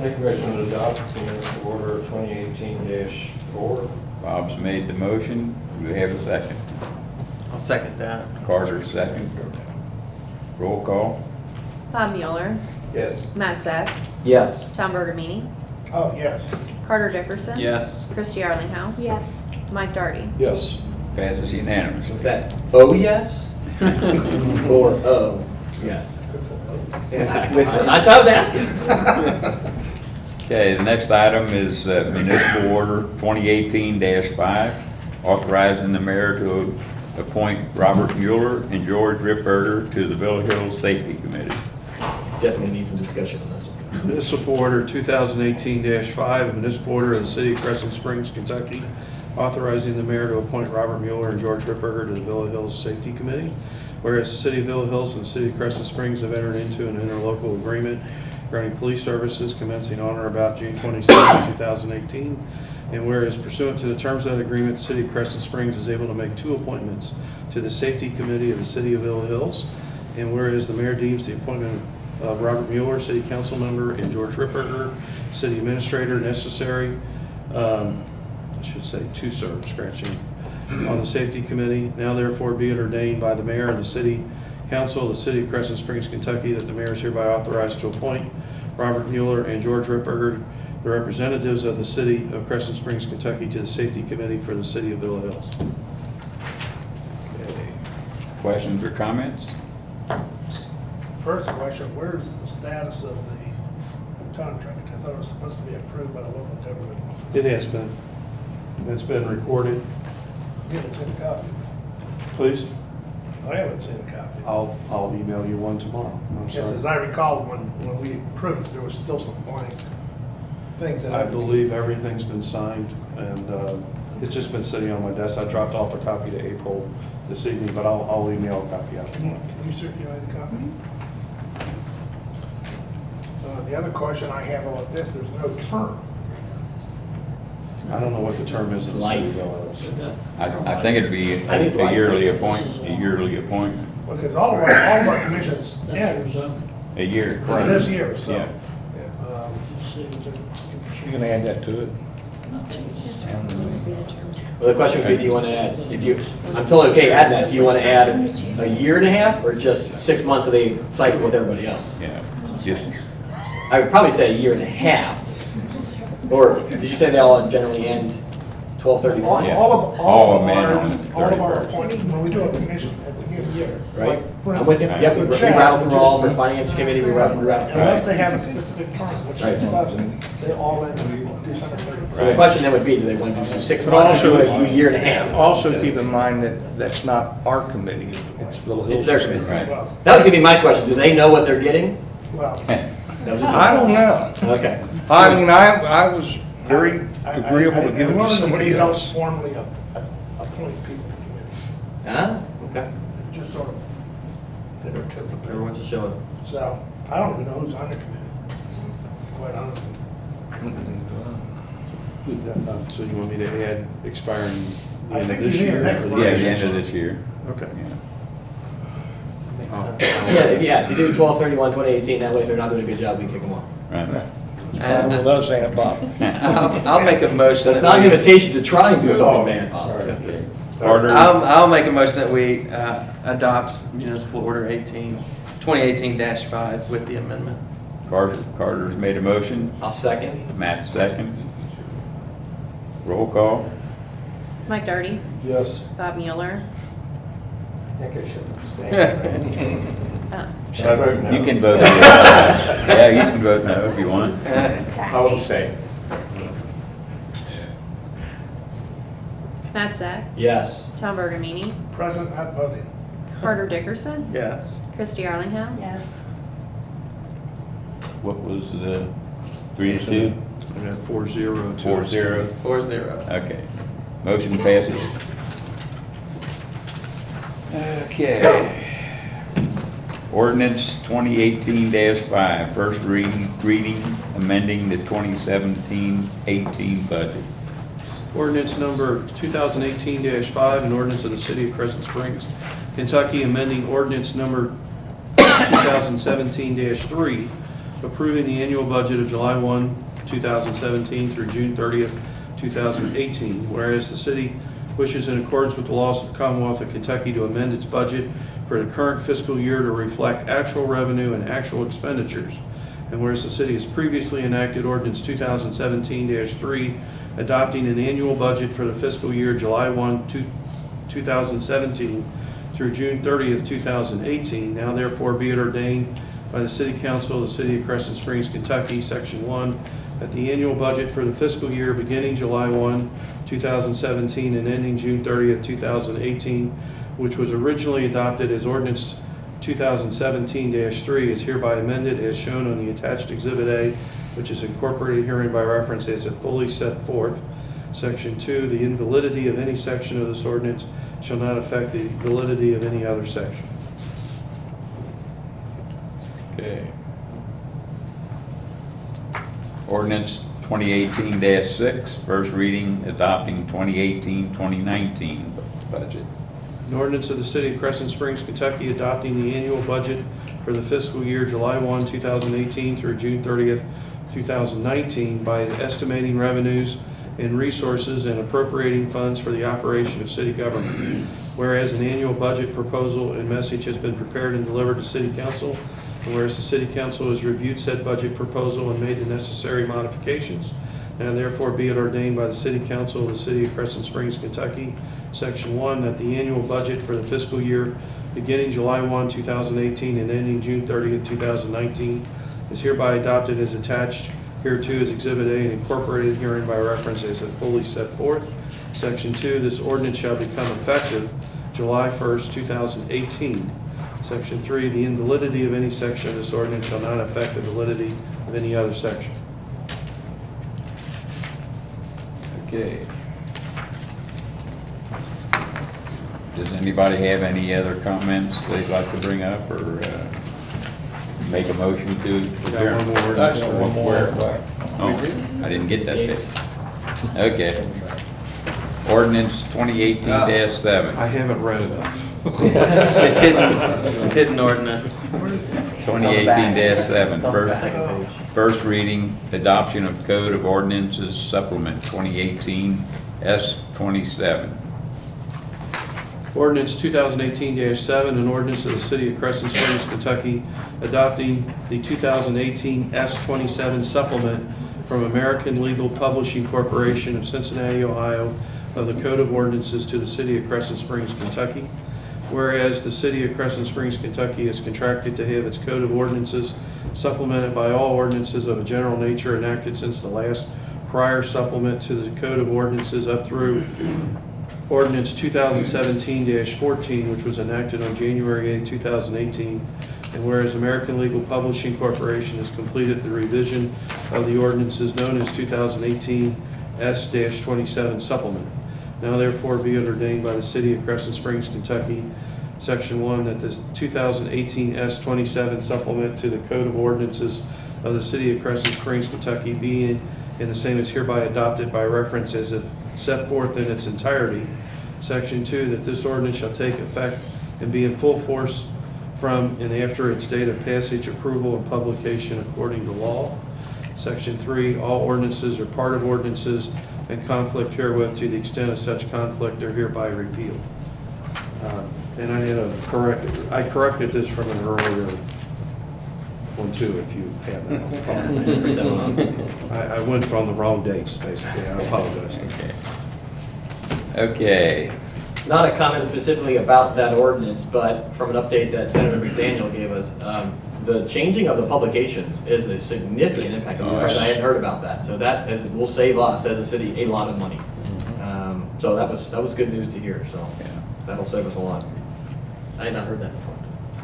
Speaker 17: Make a motion to adopt the municipal order 2018-4.
Speaker 2: Bob's made the motion. Do we have a second?
Speaker 12: I'll second that.
Speaker 2: Carter, second. Roll call.
Speaker 4: Bob Mueller,
Speaker 13: Yes.
Speaker 4: Matt Zak,
Speaker 5: Yes.
Speaker 4: Tom Bergamini,
Speaker 1: Oh, yes.
Speaker 4: Carter Dickerson.
Speaker 12: Yes.
Speaker 4: Christie Arlinghouse.
Speaker 15: Yes.
Speaker 4: Mike Darty.
Speaker 9: Yes.
Speaker 2: Passes unanimously.
Speaker 5: Was that oh yes? Or oh yes? That's what I was asking.
Speaker 2: Okay, the next item is municipal order 2018-5, authorizing the mayor to appoint Robert Mueller and George Ripberger to the Villa Hills Safety Committee.
Speaker 5: Definitely need some discussion on this one.
Speaker 18: Municipal Order 2018-5, a municipal order of the City of Crescent Springs, Kentucky, authorizing the mayor to appoint Robert Mueller and George Ripberger to the Villa Hills Safety Committee. Whereas the City of Villa Hills and the City of Crescent Springs have entered into an interlocal agreement granting police services commencing on or about June 27, 2018. And whereas pursuant to the terms of that agreement, the City of Crescent Springs is able to make 2 appointments to the Safety Committee of the City of Villa Hills. And whereas the mayor deems the appointment of Robert Mueller, City Council member, and George Ripberger, City Administrator, necessary, I should say to serve, scratching, on the Safety Committee. Now therefore be it ordained by the mayor and the City Council of the City of Crescent Springs, Kentucky, that the mayor is hereby authorized to appoint Robert Mueller and George Ripberger, the representatives of the City of Crescent Springs, Kentucky, to the Safety Committee for the City of Villa Hills.
Speaker 2: Questions or comments?
Speaker 1: First question, where's the status of the contract? I thought it was supposed to be approved by the local government office.
Speaker 18: It has been. It's been recorded.
Speaker 1: You haven't seen a copy?
Speaker 18: Please,
Speaker 1: I haven't seen a copy.
Speaker 18: I'll email you one tomorrow. I'm
Speaker 1: Yes,
Speaker 18: sorry.
Speaker 1: as I recall, when we approved it, there was still some blank things that
Speaker 18: I believe everything's been signed, and it's just been sitting on my desk. I dropped off a copy to April this evening, but I'll email a copy out tomorrow.
Speaker 1: Can you circulate a copy? The other question I have about this, there's no term.
Speaker 18: I don't know what the term is in the city of
Speaker 5: Life.
Speaker 18: Villa Hills.
Speaker 2: I think it'd be
Speaker 5: I think it's
Speaker 2: a
Speaker 5: like-
Speaker 2: yearly appointment,
Speaker 1: Because all of our commissions end
Speaker 2: a year.
Speaker 1: this year, so.
Speaker 2: Yeah.
Speaker 10: You can add that to it.
Speaker 5: Well, the question would be, do you want to add, if you, I'm totally okay adding that, do you want to add a year and a half or just 6 months of the cycle with everybody else?
Speaker 2: Yeah, just,
Speaker 5: I would probably say a year and a half. Or did you say they all generally end 12/31?
Speaker 2: Yeah.
Speaker 1: All
Speaker 2: All
Speaker 1: of
Speaker 2: men
Speaker 1: our,
Speaker 2: on
Speaker 1: all of our
Speaker 2: 31st.
Speaker 1: appointments, when we do a commission at the beginning of the year.
Speaker 5: Right?
Speaker 1: like, for
Speaker 5: I'm with you.
Speaker 1: instance,
Speaker 5: Yep, we
Speaker 1: with Chad,
Speaker 5: rattle through
Speaker 1: which
Speaker 5: all
Speaker 1: is-
Speaker 5: for finance committee, we rattle.
Speaker 1: Unless they have a specific term, which
Speaker 5: Right.
Speaker 1: is doesn't, they all end December 31st.
Speaker 5: So the question then would be, do they want to do 6 months or do a year and a half?
Speaker 10: Also keep in mind that that's not our committee, it's Villa Hills.
Speaker 5: It's their committee.
Speaker 2: right.
Speaker 1: Well,
Speaker 5: That was gonna be my question, do they know what they're getting?
Speaker 1: well,
Speaker 5: That was
Speaker 10: I don't know.
Speaker 5: Okay.
Speaker 10: I mean, I was very
Speaker 1: I-
Speaker 10: agreeable to give it to
Speaker 1: learned that
Speaker 10: somebody
Speaker 1: they don't
Speaker 10: else.
Speaker 1: formally appoint people to committees.
Speaker 5: Ah, okay.
Speaker 1: It's just sort of, they participate.
Speaker 5: Everyone's just showing.
Speaker 1: So, I don't even know who's on the committee, quite honestly.
Speaker 18: So you want me to add expiring the
Speaker 1: I
Speaker 18: end of
Speaker 1: think
Speaker 18: this
Speaker 1: you need
Speaker 18: year?
Speaker 1: an
Speaker 18: or
Speaker 1: expiration.
Speaker 2: Yeah, the end of this year.
Speaker 18: Okay.
Speaker 2: Yeah.
Speaker 12: Makes sense.
Speaker 5: Yeah, if you do 12/31/2018, that way if they're not doing a good job, we kick them off.
Speaker 2: Right.
Speaker 10: Fine with us, ain't it, Bob?
Speaker 12: I'll make a motion.
Speaker 5: That's
Speaker 12: that
Speaker 5: not an
Speaker 12: we-
Speaker 5: invitation to try and do something bad, Bob.
Speaker 2: Carter,
Speaker 12: I'll make a motion that we adopt municipal order 2018-5 with the amendment.
Speaker 2: Carter's made a motion,
Speaker 5: I'll second.
Speaker 2: Matt second. Roll call.
Speaker 4: Mike Darty,
Speaker 9: Yes.
Speaker 4: Bob Mueller,
Speaker 17: I think I should abstain. Should I vote no?
Speaker 2: You can vote no. Yeah, you can vote no if you want.
Speaker 17: I'll abstain.
Speaker 4: Matt Zak,
Speaker 5: Yes.
Speaker 4: Tom Bergamini,
Speaker 1: Present, not voting.
Speaker 4: Carter Dickerson,
Speaker 12: Yes.
Speaker 4: Christie Arlinghouse.
Speaker 15: Yes.
Speaker 2: What was the 3-2?
Speaker 18: I got 4-0.
Speaker 2: 4-0?
Speaker 12: 4-0.
Speaker 2: Okay. Motion passes. Okay. Ordinance 2018-5, first reading, amending the 2017-18 budget.
Speaker 18: Ordinance number 2018-5, an ordinance of the City of Crescent Springs, Kentucky, amending ordinance number 2017-3, approving the annual budget of July 1, 2017 through June 30th, 2018. Whereas the City wishes in accordance with the laws of the Commonwealth of Kentucky to amend its budget for the current fiscal year to reflect actual revenue and actual expenditures. And whereas the city has previously enacted ordinance 2017-3, adopting an annual budget for the fiscal year July 1, 2017 through June 30th, 2018, now therefore be it ordained by the City Council of the City of Crescent Springs, Kentucky, Section 1, that the annual budget for the fiscal year beginning July 1, 2017 and ending June 30th, 2018, which was originally adopted as ordinance 2017-3, is hereby amended as shown on the attached Exhibit A, which is incorporated herein by reference as if fully set forth. Section 2, the invalidity of any section of this ordinance shall not affect the validity of any other section.
Speaker 2: Okay. Ordinance 2018-6, first reading, adopting 2018-2019 budget.
Speaker 18: An ordinance of the City of Crescent Springs, Kentucky, adopting the annual budget for the fiscal year July 1, 2018 through June 30th, 2019 by estimating revenues and resources and appropriating funds for the operation of city government. Whereas an annual budget proposal and message has been prepared and delivered to City Council, and whereas the City Council has reviewed said budget proposal and made the necessary modifications, now therefore be it ordained by the City Council of the City of Crescent Springs, Kentucky, Section 1, that the annual budget for the fiscal year beginning July 1, 2018 and ending June 30th, 2019 is hereby adopted as attached hereto as Exhibit A and incorporated herein by reference as if fully set forth. Section 2, this ordinance shall become effective July 1st, 2018. Section 3, the invalidity of any section of this ordinance shall not affect the validity of any other section.
Speaker 2: Okay. Does anybody have any other comments they'd like to bring up or make a motion to adjourn?
Speaker 18: one more.
Speaker 2: Actually, one more. Oh, I didn't get that bit. Okay. Ordinance 2018-7.
Speaker 18: I haven't read enough.
Speaker 12: Hidden ordinance.
Speaker 2: 2018-7, first reading, adoption of Code of Ordinances Supplement 2018 S27.
Speaker 18: Ordinance 2018-7, an ordinance of the City of Crescent Springs, Kentucky, adopting the 2018 S27 supplement from American Legal Publishing Corporation of Cincinnati, Ohio, of the Code of Ordinances to the City of Crescent Springs, Kentucky. Whereas the City of Crescent Springs, Kentucky is contracted to have its Code of Ordinances supplemented by all ordinances of a general nature enacted since the last prior supplement to the Code of Ordinances up through Ordinance 2017-14, which was enacted on January 8, 2018. And whereas American Legal Publishing Corporation has completed the revision of the ordinances known as 2018 S-27 supplement. Now therefore be it ordained by the City of Crescent Springs, Kentucky, Section 1, that this 2018 S-27 supplement to the Code of Ordinances of the City of Crescent Springs, Kentucky be and the same is hereby adopted by reference as if set forth in its entirety. Section 2, that this ordinance shall take effect and be in full force from and after its date of passage, approval, and publication according to law. Section 3, all ordinances are part of ordinances and conflict herewith to the extent of such conflict are hereby repealed. And I corrected this from an earlier one too, if you have that. I went on the wrong dates, basically. I apologize.
Speaker 2: Okay.
Speaker 5: Not a comment specifically about that ordinance, but from an update that Senator McDaniel gave us, the changing of the publications is a significant impact. I'm surprised I hadn't heard about that. So that will save us as a city a lot of money. So that was good news to hear. So that'll save us a lot. I had not heard that before.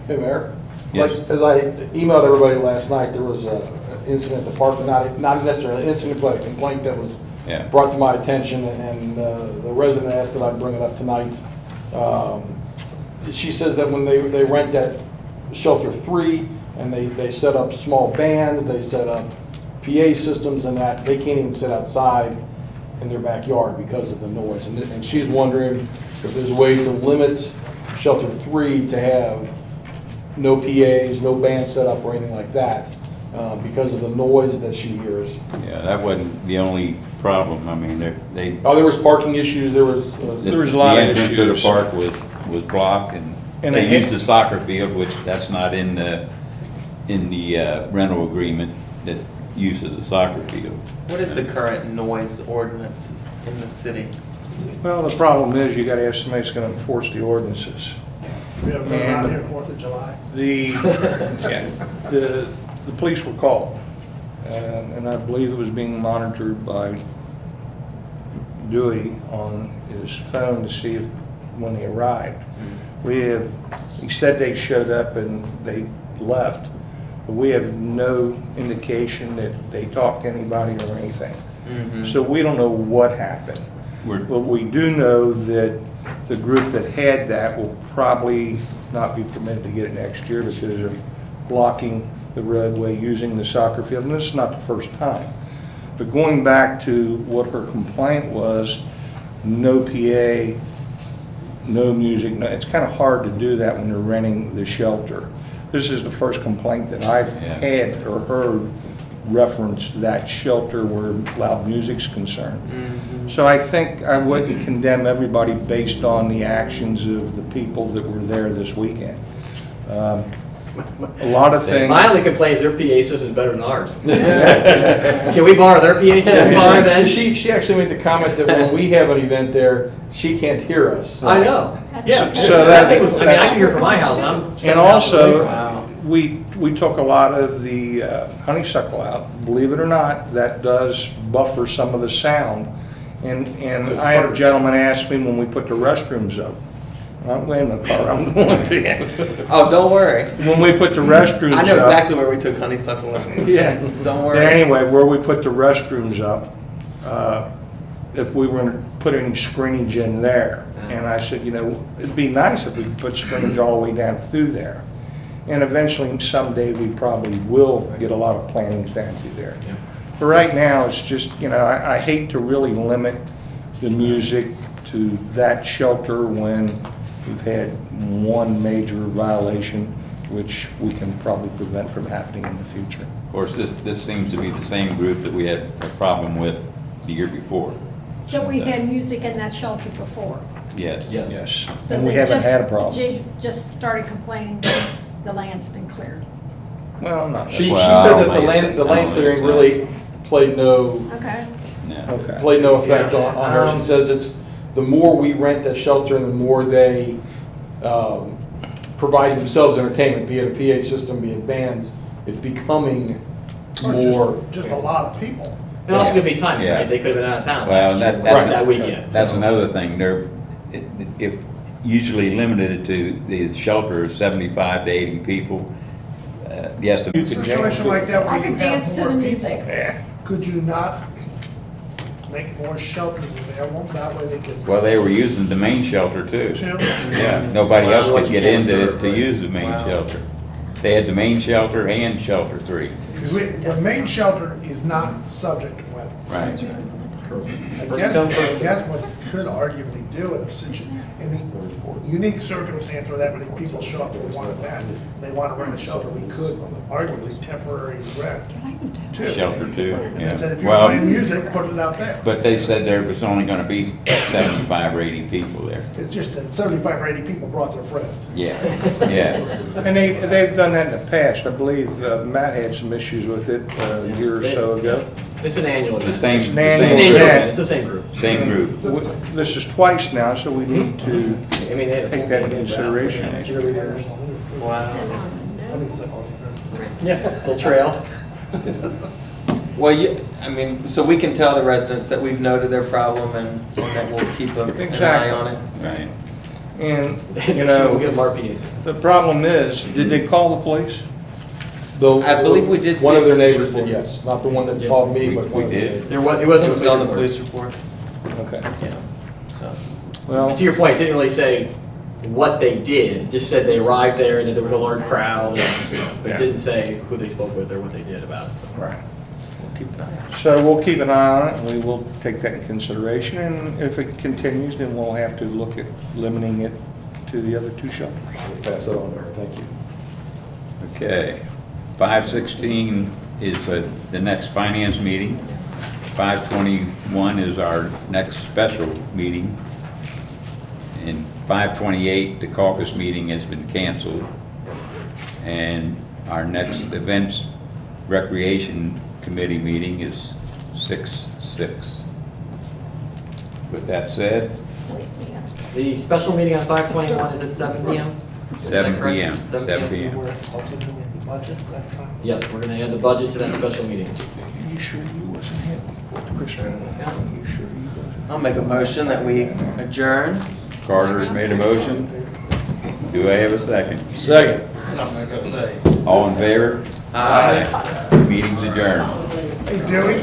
Speaker 19: Hey, Mayor.
Speaker 2: Yes.
Speaker 19: Like, as I emailed everybody last night, there was an incident at the park, not necessarily an incident, but a complaint that was brought to my attention, and the resident asked that I bring it up tonight. She says that when they rent at Shelter 3 and they set up small bands, they set up PA systems and that, they can't even sit outside in their backyard because of the noise. And she's wondering if there's a way to limit Shelter 3 to have no PAs, no band set up or anything like that, because of the noise that she hears.
Speaker 2: Yeah, that wasn't the only problem. I mean, they.
Speaker 19: Oh, there was parking issues, there was a lot of
Speaker 2: The entrance to the
Speaker 19: issues.
Speaker 2: park was blocked, and
Speaker 19: And
Speaker 2: they
Speaker 19: they
Speaker 2: used the soccer field, which that's not in the rental agreement that uses the soccer field.
Speaker 12: What is the current noise ordinance in the city?
Speaker 10: Well, the problem is you gotta have somebody that's gonna enforce the ordinances.
Speaker 1: We have none out here, 4th of July.
Speaker 10: The police were called, and I believe it was being monitored by Dewey on his phone to see if, when they arrived. He said they showed up and they left, but we have no indication that they talked to anybody or anything. So we don't know what happened. But we do know that the group that had that will probably not be permitted to get it next year because they're blocking the roadway using the soccer field. And this is not the first time. But going back to what her complaint was, no PA, no music, it's kind of hard to do that when you're renting the shelter. This is the first complaint that I've had or heard reference that shelter where loud music's concerned. So I think I wouldn't condemn everybody based on the actions of the people that were there this weekend. A lot of things.
Speaker 5: My only complaint is their PA system is better than ours. Can we borrow their PA system for our event?
Speaker 19: She actually made the comment that when we have an event there, she can't hear us.
Speaker 5: I know. Yeah.
Speaker 19: So
Speaker 5: I can hear from my house. And I'm 7
Speaker 19: And
Speaker 5: miles away
Speaker 19: also,
Speaker 5: from
Speaker 10: we took a lot of the honeysuckle out. Believe it or not, that does buffer some of the sound. And I had a gentleman ask me when we put the restrooms up. I'm waiting in the car, I'm going to.
Speaker 12: Oh, don't worry.
Speaker 10: When we put the restrooms up.
Speaker 12: I know exactly where we took honeysuckle.
Speaker 10: Yeah.
Speaker 12: Don't worry.
Speaker 10: Anyway, where we put the restrooms up, if we were to put any screenage in there. And I said, you know, it'd be nice if we could put screenage all the way down through there. And eventually, someday, we probably will get a lot of plantings down through there. But right now, it's just, you know, I hate to really limit the music to that shelter when we've had one major violation, which we can probably prevent from happening in the future.
Speaker 2: Of course, this seems to be the same group that we had a problem with the year before.
Speaker 15: So we've had music in that shelter before.
Speaker 2: Yes.
Speaker 10: Yes.
Speaker 15: So
Speaker 10: And we
Speaker 15: they
Speaker 10: haven't
Speaker 15: just-
Speaker 10: had a problem.
Speaker 15: Just started complaining since the land's been cleared.
Speaker 10: Well, not.
Speaker 19: She said that the land clearing really played no,
Speaker 15: Okay.
Speaker 10: Okay.
Speaker 19: played no effect on her. She says it's, the more we rent that shelter and the more they provide themselves entertainment, be it a PA system, be it bands, it's becoming
Speaker 1: Or
Speaker 19: more.
Speaker 1: just a lot of people.
Speaker 5: And also could be timing,
Speaker 2: Yeah.
Speaker 5: right? They could have been out of town
Speaker 2: Well,
Speaker 5: last year,
Speaker 2: that's
Speaker 5: that weekend.
Speaker 2: That's
Speaker 5: so.
Speaker 2: another thing. It usually limited to the shelter of 75 to 80 people. The estimate.
Speaker 1: Situation like that where
Speaker 15: I
Speaker 1: you
Speaker 15: could
Speaker 1: have
Speaker 15: dance to
Speaker 1: more
Speaker 15: the
Speaker 1: people,
Speaker 15: music.
Speaker 1: could you not make more shelters available? That way they could.
Speaker 2: Well, they were using the main shelter too.
Speaker 1: Too?
Speaker 2: Yeah, nobody
Speaker 5: Well,
Speaker 2: else
Speaker 5: that's what
Speaker 2: could
Speaker 5: you
Speaker 2: get
Speaker 5: can
Speaker 2: into
Speaker 5: reserve,
Speaker 2: to
Speaker 5: right?
Speaker 2: use the main
Speaker 5: Wow.
Speaker 2: shelter. They had the main shelter and shelter 3.
Speaker 1: The main shelter is not subject to weather.
Speaker 2: Right.
Speaker 1: I guess what you could arguably do in in the unique circumstance where that many people show up for one event, they want to rent a shelter, we could arguably temporary rent too.
Speaker 2: Shelter 2,
Speaker 1: And said,
Speaker 2: yeah.
Speaker 1: if you're playing music, put it out there.
Speaker 2: But they said there was only gonna be 75 or 80 people there.
Speaker 1: It's just that 75 or 80 people brought their friends.
Speaker 2: Yeah, yeah.
Speaker 10: And they've done that in the past. I believe Matt had some issues with it a year or so ago.
Speaker 5: It's an annual event.
Speaker 2: The same,
Speaker 10: It's an
Speaker 2: the
Speaker 10: annual
Speaker 2: same
Speaker 5: It's
Speaker 2: group.
Speaker 10: event.
Speaker 5: It's the same group.
Speaker 2: Same group.
Speaker 10: This is twice now, so we need to
Speaker 11: I mean, they had a
Speaker 10: take
Speaker 11: full
Speaker 10: that into
Speaker 11: band,
Speaker 10: consideration.
Speaker 11: cheerleaders.
Speaker 12: Wow.
Speaker 5: Yeah, little trail.
Speaker 12: Well, I mean, so we can tell the residents that we've noted their problem and that we'll keep an eye
Speaker 10: Exactly.
Speaker 12: on it.
Speaker 2: Right.
Speaker 10: And, you
Speaker 5: We'll
Speaker 10: know,
Speaker 5: get them RPAs.
Speaker 10: the problem is, did they call the police?
Speaker 12: I believe we did
Speaker 19: One
Speaker 12: see
Speaker 19: of their
Speaker 12: a police
Speaker 19: neighbors did,
Speaker 12: report.
Speaker 19: yes. Not the one that called me, but one of the
Speaker 2: did.
Speaker 19: neighbors.
Speaker 5: There was, it
Speaker 12: It
Speaker 5: wasn't.
Speaker 12: was on the police report.
Speaker 10: Okay.
Speaker 5: Yeah.
Speaker 12: So.
Speaker 10: Well,
Speaker 5: To your point, it didn't really say what they did, it just said they arrived there and that there was a large crowd, but it didn't say who they spoke with or what they did about it.
Speaker 10: right.
Speaker 12: We'll keep an eye on it.
Speaker 10: So we'll keep an eye on it, and we will take that into consideration, and if it continues, then we'll have to look at limiting it to the other 2 shelters.
Speaker 19: Pass that on there, thank you.
Speaker 2: Okay. 5/16 is the next finance meeting. 5/21 is our next special meeting. And 5/28, the caucus meeting has been canceled. And our next events recreation committee meeting is 6/6. With that said,
Speaker 5: The special meeting on 5/21 is at 7 PM? Is that
Speaker 2: 7
Speaker 5: correct?
Speaker 2: PM, 7 PM.
Speaker 1: We're also doing the budget that time.
Speaker 5: Yes, we're gonna add the budget to that special meeting.
Speaker 10: You sure you wasn't here before Christmas? You sure you wasn't?
Speaker 12: I'll make a motion that we adjourn.
Speaker 2: Carter has made a motion. Do I have a second?
Speaker 19: Second.
Speaker 3: I'm not gonna say.
Speaker 2: All in favor?
Speaker 12: Aye.
Speaker 2: Meeting's adjourned.
Speaker 1: Hey, Dewey?